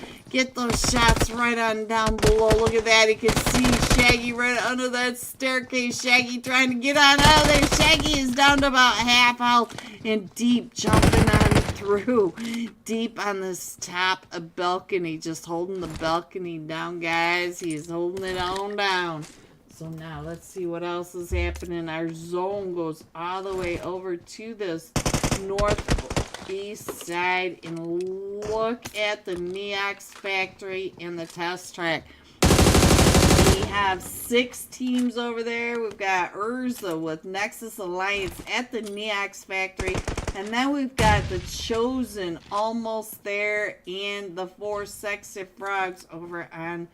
shots right on down below. Look at that. You can see Shaggy right under that staircase. Shaggy trying to get on out of there. Shaggy is down to about half health, and Deep jumping on through. Deep on this top of balcony, just holding the balcony down, guys. He's holding it on down. So now let's see what else is happening. Our zone goes all the way over to this northeast side, and look at the Neox factory and the test track. We have 6 teams over there. We've got Urza with Nexus Alliance at the Neox factory, and then we've got the Chosen almost there, and the 4 Sexy Frogs over on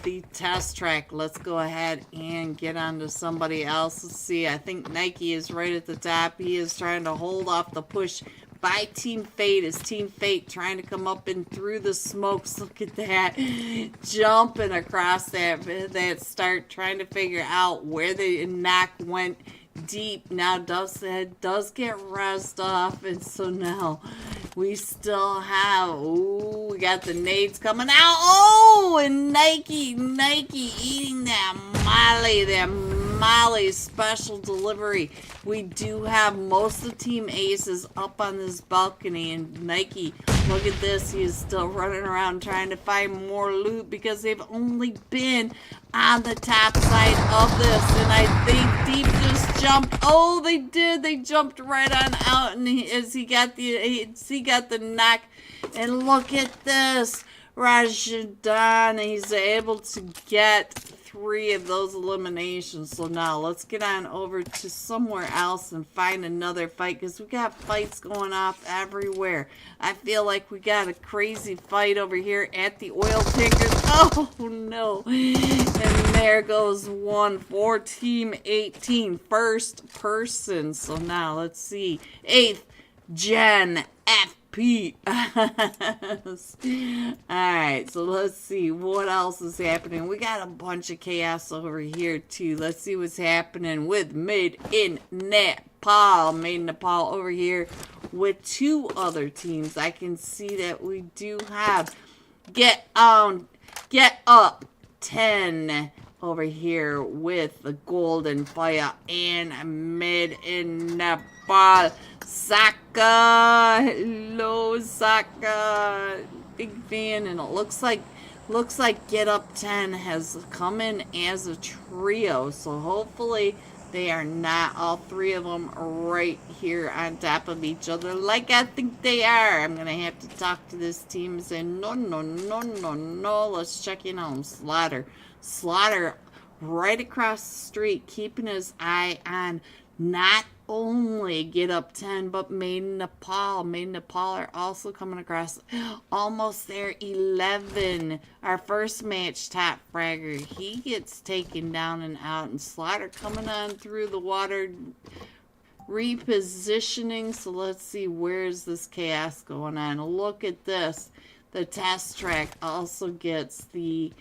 the test track. Let's go ahead and get on to somebody else. Let's see. I think Nike is right at the top. He is trying to hold off the push by Team Fate. Is Team Fate trying to come up and through the smokes? Look at that. Jumping across that start, trying to figure out where the knock went. Deep now does get rezzed off, and so now we still have, we got the nades coming out. Oh, and Nike eating that Molly special delivery. We do have most of Team Aces up on this balcony, and Nike, look at this, he is still running around trying to find more loot because they've only been on the top side of this, and I think Deep just jumped. Oh, they did. They jumped right on out, and he got the knock. And look at this, Rajadan. He's able to get 3 of those eliminations. So now let's get on over to somewhere else and find another fight, because we got fights going off everywhere. I feel like we got a crazy fight over here at the oil tankers. Oh no. And there goes one for Team 18, first person. So now let's see. 8th Gen FP. Alright, so let's see what else is happening. We got a bunch of chaos over here too. Let's see what's happening with Made in Nepal. Made in Nepal over here with 2 other teams. I can see that we do have Get Up 10 over here with the Golden Fire and Made in Nepal. Saka, hello Saka, big fan. And it looks like Get Up 10 has come in as a trio, so hopefully they are not all 3 of them right here on top of each other like I think they are. I'm gonna have to talk to this team and say no, let's check in on Slaughter right across the street, keeping his eye on not only Get Up 10, but Made in Nepal. Made in Nepal are also coming across. Almost there, 11. Our first match top fragger. He gets taken down and out. And Slaughter coming on through the water, repositioning. So let's see, where's this chaos going on? Look at this. The test track also gets the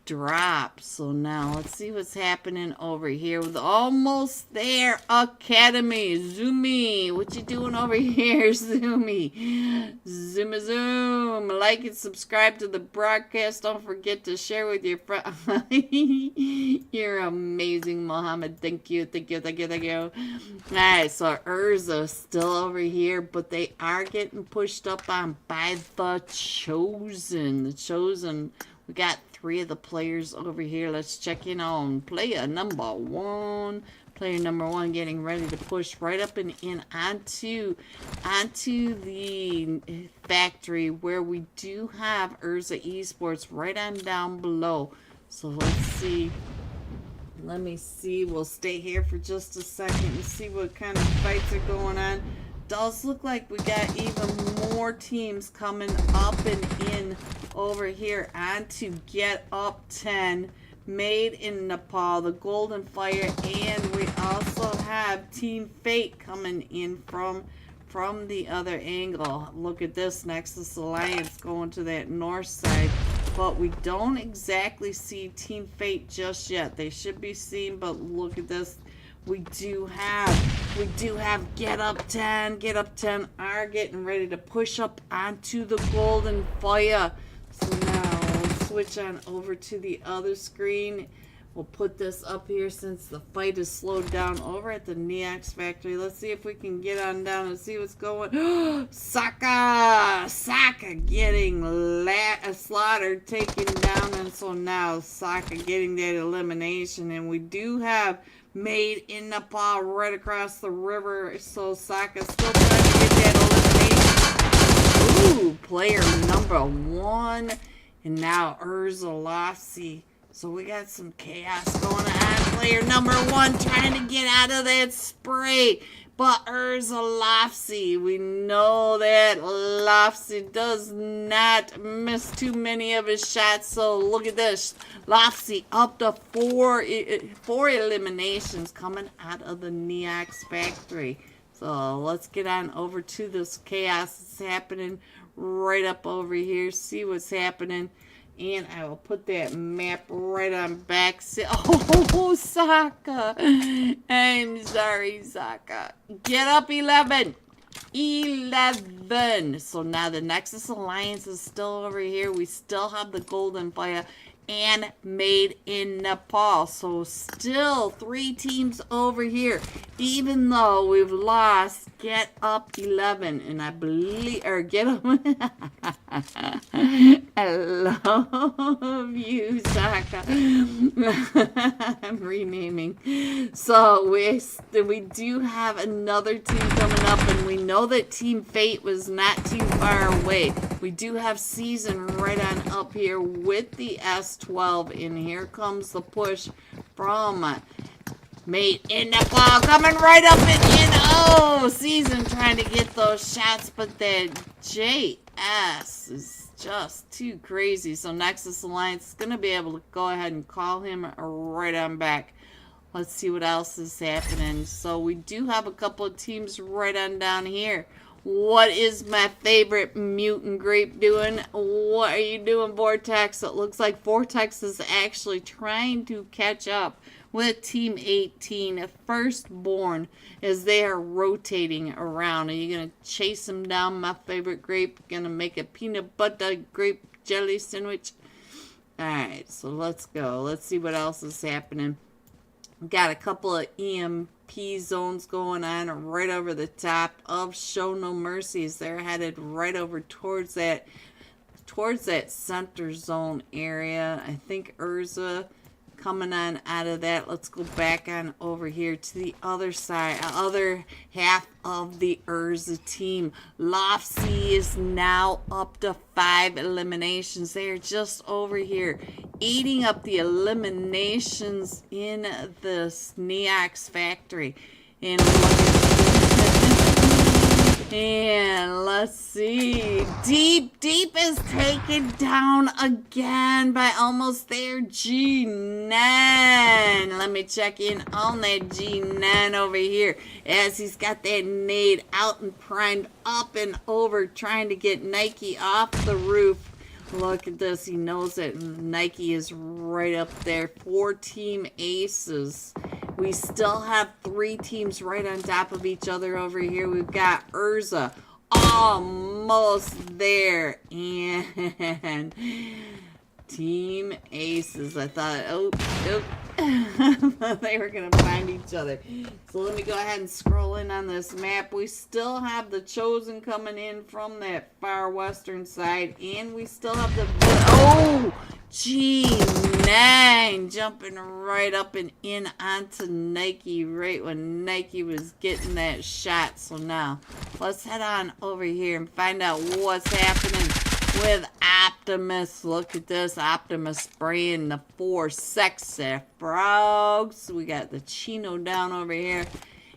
drop. So now let's see what's happening over here with almost there Academy. Zoomy, what you doing over here, Zoomy? Zoom. Like and subscribe to the broadcast. Don't forget to share with your friends. You're amazing, Mohammed. Thank you. Alright, so Urza still over here, but they are getting pushed up on by the Chosen. We got 3 of the players over here. Let's check in on player number 1. Player number 1 getting ready to push right up and in onto the factory, where we do have Urza Esports right on down below. So let's see. Let me see. We'll stay here for just a second and see what kind of fights are going on. does look like we got even more teams coming up and in over here onto Get Up 10, Made in Nepal, the Golden Fire, and we also have Team Fate coming in from the other angle. Look at this, Nexus Alliance going to that north side, but we don't exactly see Team Fate just yet. They should be seen, but look at this. We do have Get Up 10. Get Up 10 are getting ready to push up onto the Golden Fire. So now we'll switch on over to the other screen. We'll put this up here since the fight is slowed down over at the Neox factory. Let's see if we can get on down and see what's going. Saka getting slaughtered, taken down, and so now Saka getting that elimination. And we do have Made in Nepal right across the river, so Saka's still trying to get that elimination. Ooh, player number 1, and now Urza. So we got some chaos going on. Player number 1 trying to get out of that spray. But Urza, we know that Lofsy does not miss too many of his shots. So look at this. Lofsy up to 4 eliminations coming out of the Neox factory. So let's get on over to this chaos that's happening right up over here. See what's happening. And I will put that map right on back. Oh, Saka. I'm sorry, Saka. Get up 11. 11. So now the Nexus Alliance is still over here. We still have the Golden Fire and Made in Nepal. So still 3 teams over here. Even though we've lost Get Up 11. And I believe, or Get Up. I love you, Saka. I'm renaming. So we do have another team coming up, and we know that Team Fate was not too far away. We do have Season right on up here with the S12, and here comes the push from Made in Nepal, coming right up and in. Oh, Season trying to get those shots, but that JS is just too crazy. So Nexus Alliance is going to be able to go ahead and call him right on back. Let's see what else is happening. So we do have a couple of teams right on down here. What is my favorite mutant grape doing? What are you doing, Vortex? It looks like Vortex is actually trying to catch up with Team 18, Firstborn, as they are rotating around. Are you going to chase them down, my favorite grape? Going to make a peanut butter grape jelly sandwich? Alright, so let's go. Let's see what else is happening. Got a couple of EMP zones going on right over the top of Show No Mercies. They're headed right over towards that center zone area. I think Urza coming on out of that. Let's go back on over here to the other side, other half of the Urza team. Lofsy is now up to 5 eliminations. They are just over here eating up the eliminations in the Neox factory. And and let's see. Deep is taken down again by almost there. G9. Let me check in on that G9 over here as he's got that nade out and primed up and over, trying to get Nike off the roof. Look at this. He knows that Nike is right up there. 4 team aces. We still have 3 teams right on top of each other over here. We've got Urza almost there. And Team Aces. I thought, they were going to find each other. So let me go ahead and scroll in on this map. We still have the Chosen coming in from that far western side. And we still have the... Oh! G9 jumping right up and in onto Nike right when Nike was getting that shot. So now let's head on over here and find out what's happening with Optimus. Look at this. Optimus spraying the 4 sexy frogs. We got the Chino down over here.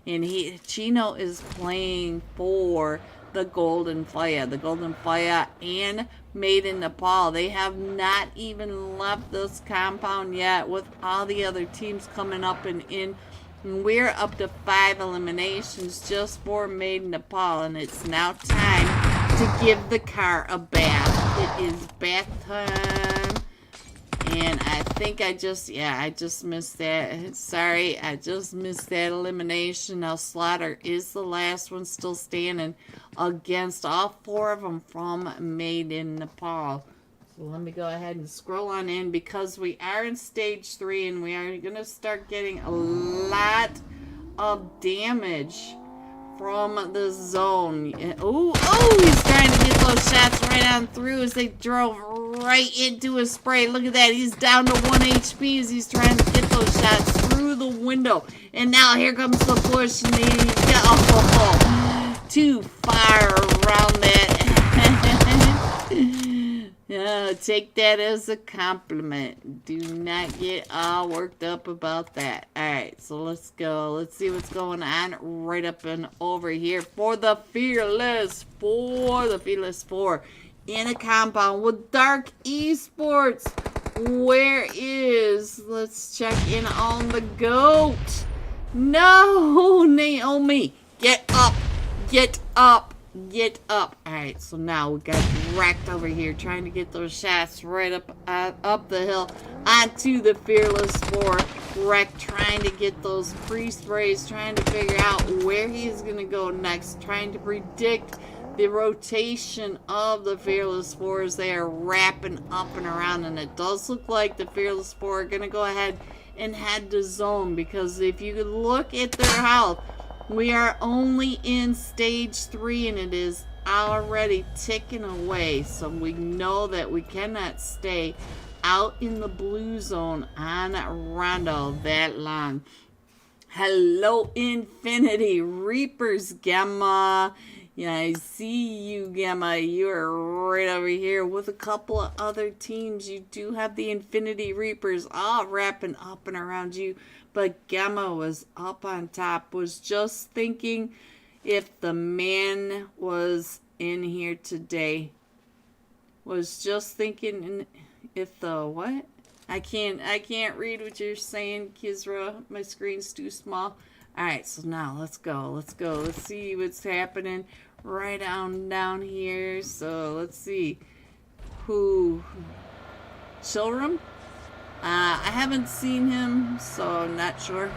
And Chino is playing for the Golden Fire. The Golden Fire and Made in Nepal. They have not even left this compound yet, with all the other teams coming up and in. And we're up to 5 eliminations just for Made in Nepal. And it's now time to give the car a bath. It is bath time. And I think I just missed that. Sorry, I just missed that elimination. Now Slaughter is the last one still standing against all 4 of them from Made in Nepal. So let me go ahead and scroll on in, because we are in stage 3 and we are going to start getting a lot of damage from the zone. Oh, he's trying to get those shots right on through as they drove right into his spray. Look at that. He's down to 1 HP as he's trying to get those shots through the window. And now here comes the push. And too far around that. Take that as a compliment. Do not get all worked up about that. Alright, so let's go. Let's see what's going on right up and over here for the Fearless 4. The Fearless 4 in a compound with Dark Esports. Where is... Let's check in on the GOAT. No, Naomi. Get up. Get up. Get up. Alright, so now we got wrecked over here trying to get those shots right up the hill onto the Fearless 4. Wrecked trying to get those pre-sprays, trying to figure out where he's going to go next, trying to predict the rotation of the Fearless 4 as they are wrapping up and around. And it does look like the Fearless 4 are going to go ahead and head to zone, because if you could look at their health, we are only in stage 3 and it is already ticking away. So we know that we cannot stay out in the blue zone on Rondo that long. Hello, Infinity Reapers, Gamma. Yeah, I see you, Gamma. You are right over here with a couple of other teams. You do have the Infinity Reapers all wrapping up and around you. But Gamma was up on top. Was just thinking if the man was in here today. Was just thinking if the what? I can't read what you're saying, Kizra. My screen's too small. Alright, so now let's go. Let's go. Let's see what's happening right down here. So let's see who. Shilram? I haven't seen him, so I'm not sure.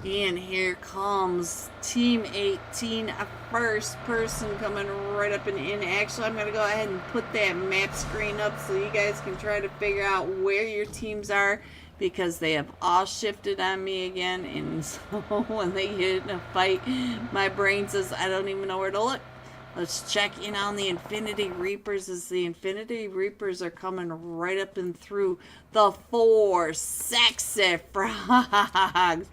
And here comes Team 18, a first person coming right up and in. Actually, I'm going to go ahead and put that map screen up so you guys can try to figure out where your teams are, because they have all shifted on me again. And so when they get in a fight, my brain says I don't even know where to look. Let's check in on the Infinity Reapers, as the Infinity Reapers are coming right up and through the 4 sexy frogs.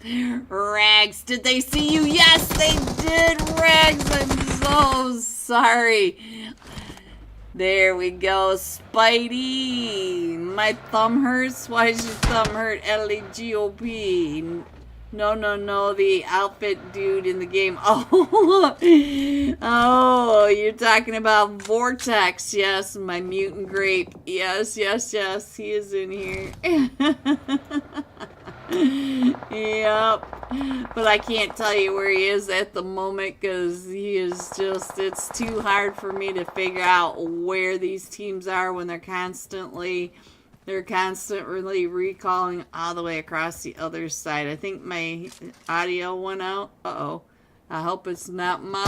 Rags, did they see you? Yes, they did, Rags. I'm so sorry. There we go, Spidey. My thumb hurts. Why does your thumb hurt? LAGOP. No, the outfit dude in the game. Oh, you're talking about Vortex. Yes, my mutant grape. Yes, he is in here. Yep. But I can't tell you where he is at the moment, because he is just, it's too hard for me to figure out where these teams are when they're constantly recalling all the way across the other side. I think my audio went out. Uh-oh. I hope it's not my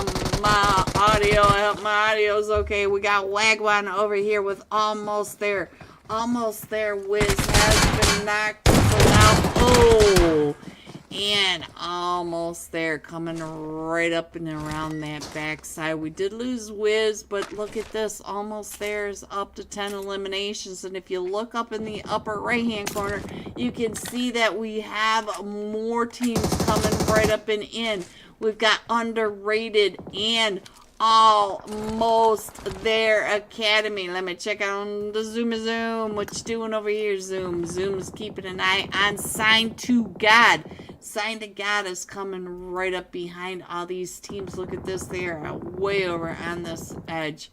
audio. I hope my audio is okay. We got Wagwan over here with Almost There. Almost There. Wiz has been knocked. So now, and Almost There coming right up and around that backside. We did lose Wiz, but look at this. Almost There is up to 10 eliminations. And if you look up in the upper right-hand corner, you can see that we have more teams coming right up and in. We've got Underrated and Almost There Academy. Let me check on the Zoom. What you doing over here, Zoom? Zoom's keeping an eye on Sign to God. Sign to God is coming right up behind all these teams. Look at this. They are way over on this edge.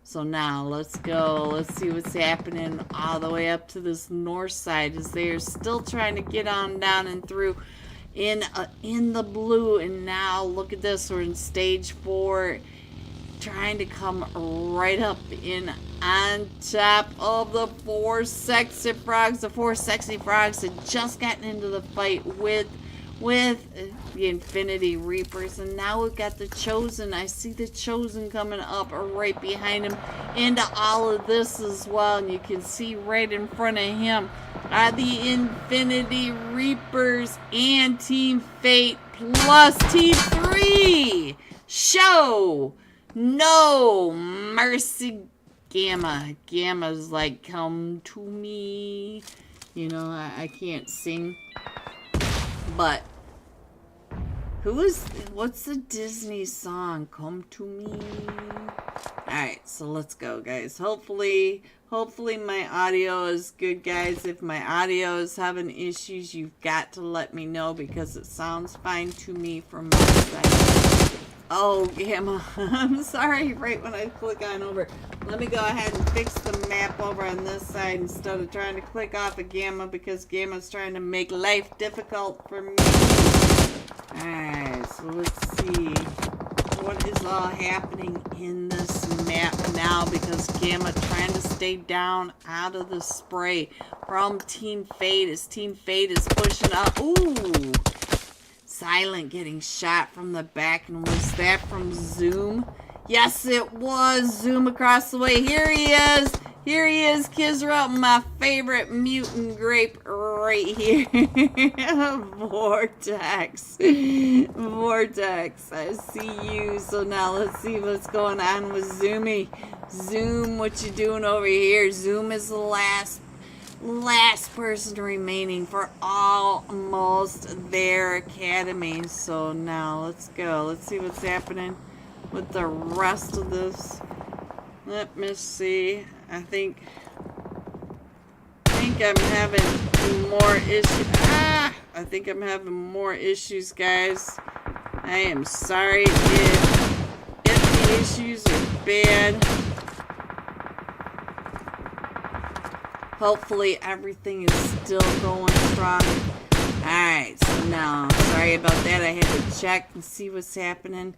So now let's go. Let's see what's happening all the way up to this north side as they are still trying to get on down and through in the blue. And now look at this. We're in stage 4, trying to come right up in on top of the 4 sexy frogs. The 4 sexy frogs had just gotten into the fight with the Infinity Reapers, and now we've got the Chosen. I see the Chosen coming up right behind him into all of this as well, and you can see right in front of him are the Infinity Reapers and Team Fate plus Team 3. Show no mercy. Gamma's like, come to me. You know, I can't sing, but what's the Disney song? Come to me. Alright, so let's go, guys. Hopefully my audio is good, guys. If my audio is having issues, you've got to let me know, because it sounds fine to me from my side. Oh, Gamma. I'm sorry, right when I click on over. Let me go ahead and fix the map over on this side instead of trying to click off of Gamma, because Gamma's trying to make life difficult for me. Alright, so let's see what is all happening in this map now, because Gamma trying to stay down out of the spray from Team Fate as Team Fate is pushing up. Ooh! Silent getting shot from the back, and was that from Zoom? Yes, it was. Zoom across the way. Here he is. Here he is, Kizra, my favorite mutant grape right here. Vortex. Vortex, I see you. So now let's see what's going on with Zoomy. Zoom, what you doing over here? Zoom is the last person remaining for almost their academy. So now let's go. Let's see what's happening with the rest of this. Let me see. I think I'm having more issues. I think I'm having more issues, guys. I am sorry if the issues are bad. Hopefully everything is still going strong. Alright, so now, sorry about that. I had to check and see what's happening.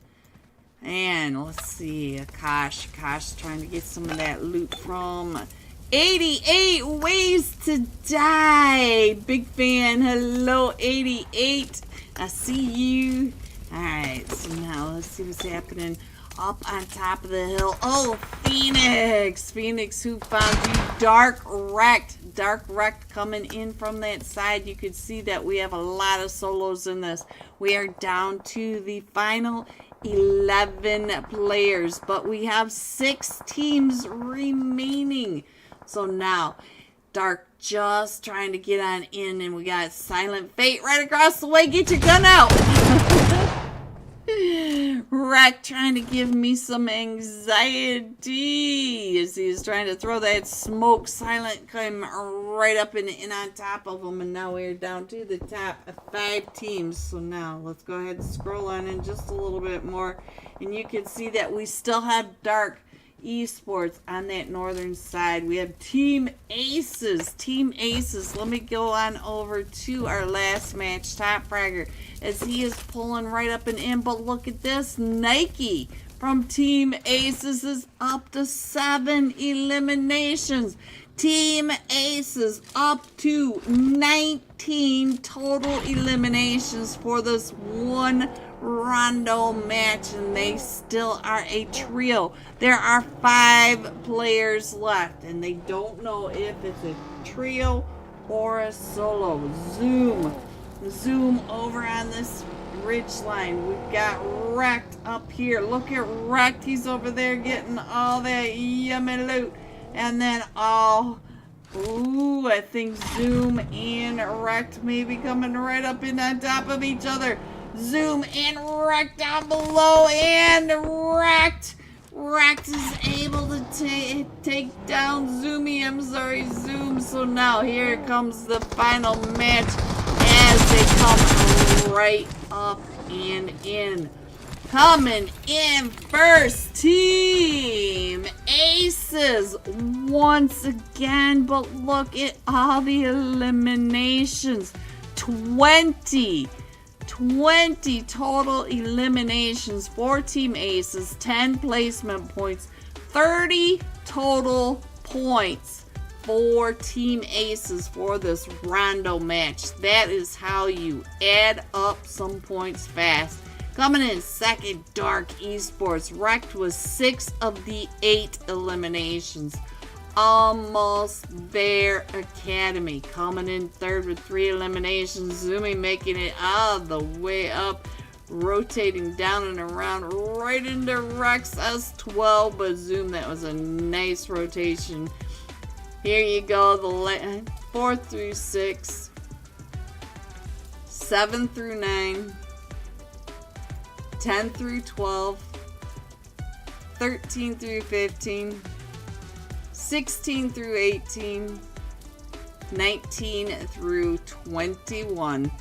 And let's see, Akash trying to get some of that loot from 88 Ways to Die. Big fan. Hello, 88. I see you. Alright, so now let's see what's happening up on top of the hill. Oh, Phoenix. Phoenix, who found you? Dark Wrecked coming in from that side. You can see that we have a lot of solos in this. We are down to the final 11 players, but we have 6 teams remaining. So now Dark just trying to get on in, and we got Silent Fate right across the way. Get your gun out. Wreck trying to give me some anxiety as he's trying to throw that smoke. Silent came right up and on top of him, and now we're down to the top of 5 teams. So now let's go ahead and scroll on in just a little bit more, and you can see that we still have Dark Esports on that northern side. We have Team Aces. Let me go on over to our last match, Top Fragger, as he is pulling right up and in. But look at this, Nike from Team Aces is up to 7 eliminations. Team Aces up to 19 total eliminations for this one rondo match, and they still are a trio. There are 5 players left, and they don't know if it's a trio or a solo. Zoom over on this ridge line. We've got Wrecked up here. Look at Wrecked. He's over there getting all that yummy loot. And then I think Zoom and Wrecked may be coming right up in on top of each other. Zoom and Wrecked down below, and Wrecked is able to take down Zoomy. I'm sorry, Zoom. So now here comes the final match as they come right up and in. Coming in first, Team Aces once again, but look at all the eliminations. 20 total eliminations for Team Aces, 10 placement points, 30 total points for Team Aces for this rondo match. That is how you add up some points fast. Coming in second, Dark Esports, wrecked with 6 of the 8 eliminations. Almost There Academy coming in third with 3 eliminations. Zoomy making it all the way up, rotating down and around right into Rex S12. But Zoom, that was a nice rotation. Here you go, the 4 through 6, 7 through 9, 10 through 12, 13 through 15, 16 through 18, 19 through 21.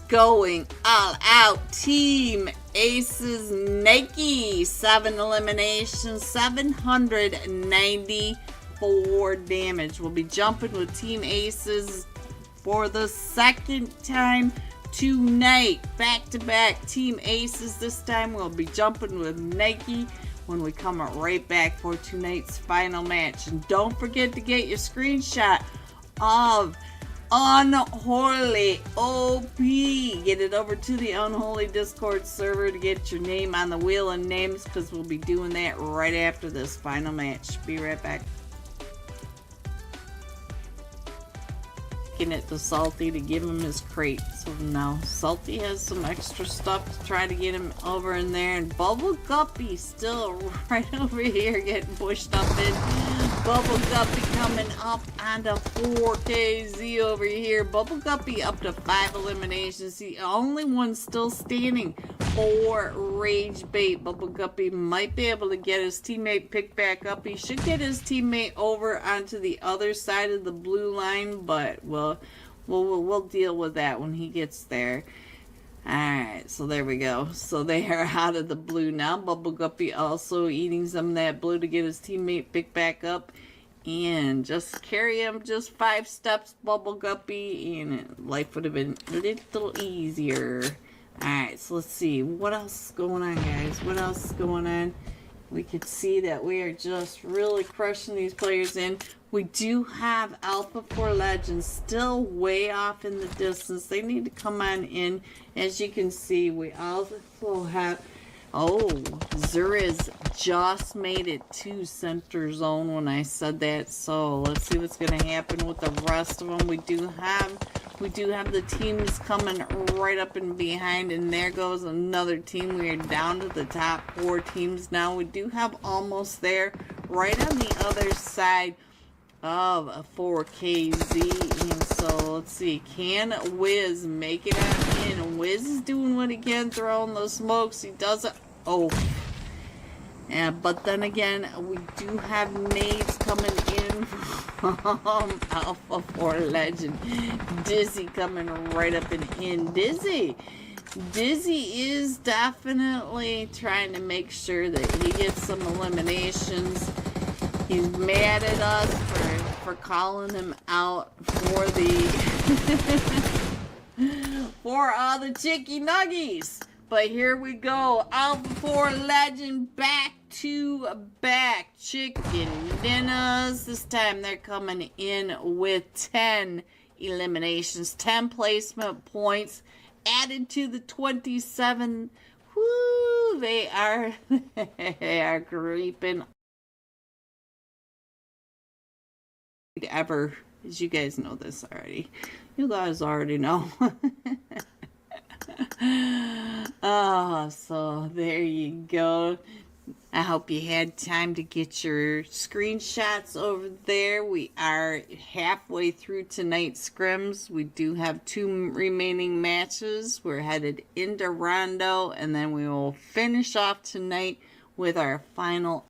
Going all out, Team Aces Nike. 7 eliminations, 794 damage. We'll be jumping with Team Aces for the second time tonight. Back to back Team Aces. This time we'll be jumping with Nike when we come right back for tonight's final match. And don't forget to get your screenshot of Unholy OP. Get it over to the Unholy Discord server to get your name on the wheel of names, because we'll be doing that right after this final match. Be right back. It to Salty to give him his crate. So now Salty has some extra stuff to try to get him over in there. And Bubble Guppy still right over here getting pushed up in. Bubble Guppy coming up onto 4KZ over here. Bubble Guppy up to 5 eliminations. The only one still standing for Rage Bait. Bubble Guppy might be able to get his teammate picked back up. He should get his teammate over onto the other side of the blue line, but we'll deal with that when he gets there. Alright, so there we go. So they are out of the blue now. Bubble Guppy also eating some of that blue to get his teammate picked back up. And just carry him just 5 steps, Bubble Guppy, and life would have been a little easier. Alright, so let's see. What else is going on, guys? What else is going on? We could see that we are just really crushing these players in. We do have Alpha 4 Legends still way off in the distance. They need to come on in. As you can see, we also have... Oh, Zuriz just made it to center zone when I said that. So let's see what's going to happen with the rest of them. We do have the teams coming right up and behind, and there goes another team. We are down to the top 4 teams now. We do have almost there, right on the other side of a 4KZ. And so let's see, can Wiz make it out in? Wiz is doing what he can, throwing those smokes. He doesn't. Oh, and but then again, we do have nades coming in from Alpha 4 Legend. Dizzy coming right up and in. Dizzy is definitely trying to make sure that he gets some eliminations. He's mad at us for calling him out for the for all the chicky nuggies. But here we go. Alpha 4 Legend back to back chicken dinners. This time they're coming in with 10 eliminations, 10 placement points added to the 27. Woo, they are creeping ever. As you guys know this already. You guys already know. Oh, so there you go. I hope you had time to get your screenshots over there. We are halfway through tonight's scrims. We do have 2 remaining matches. We're headed into Rondo, and then we will finish off tonight with our final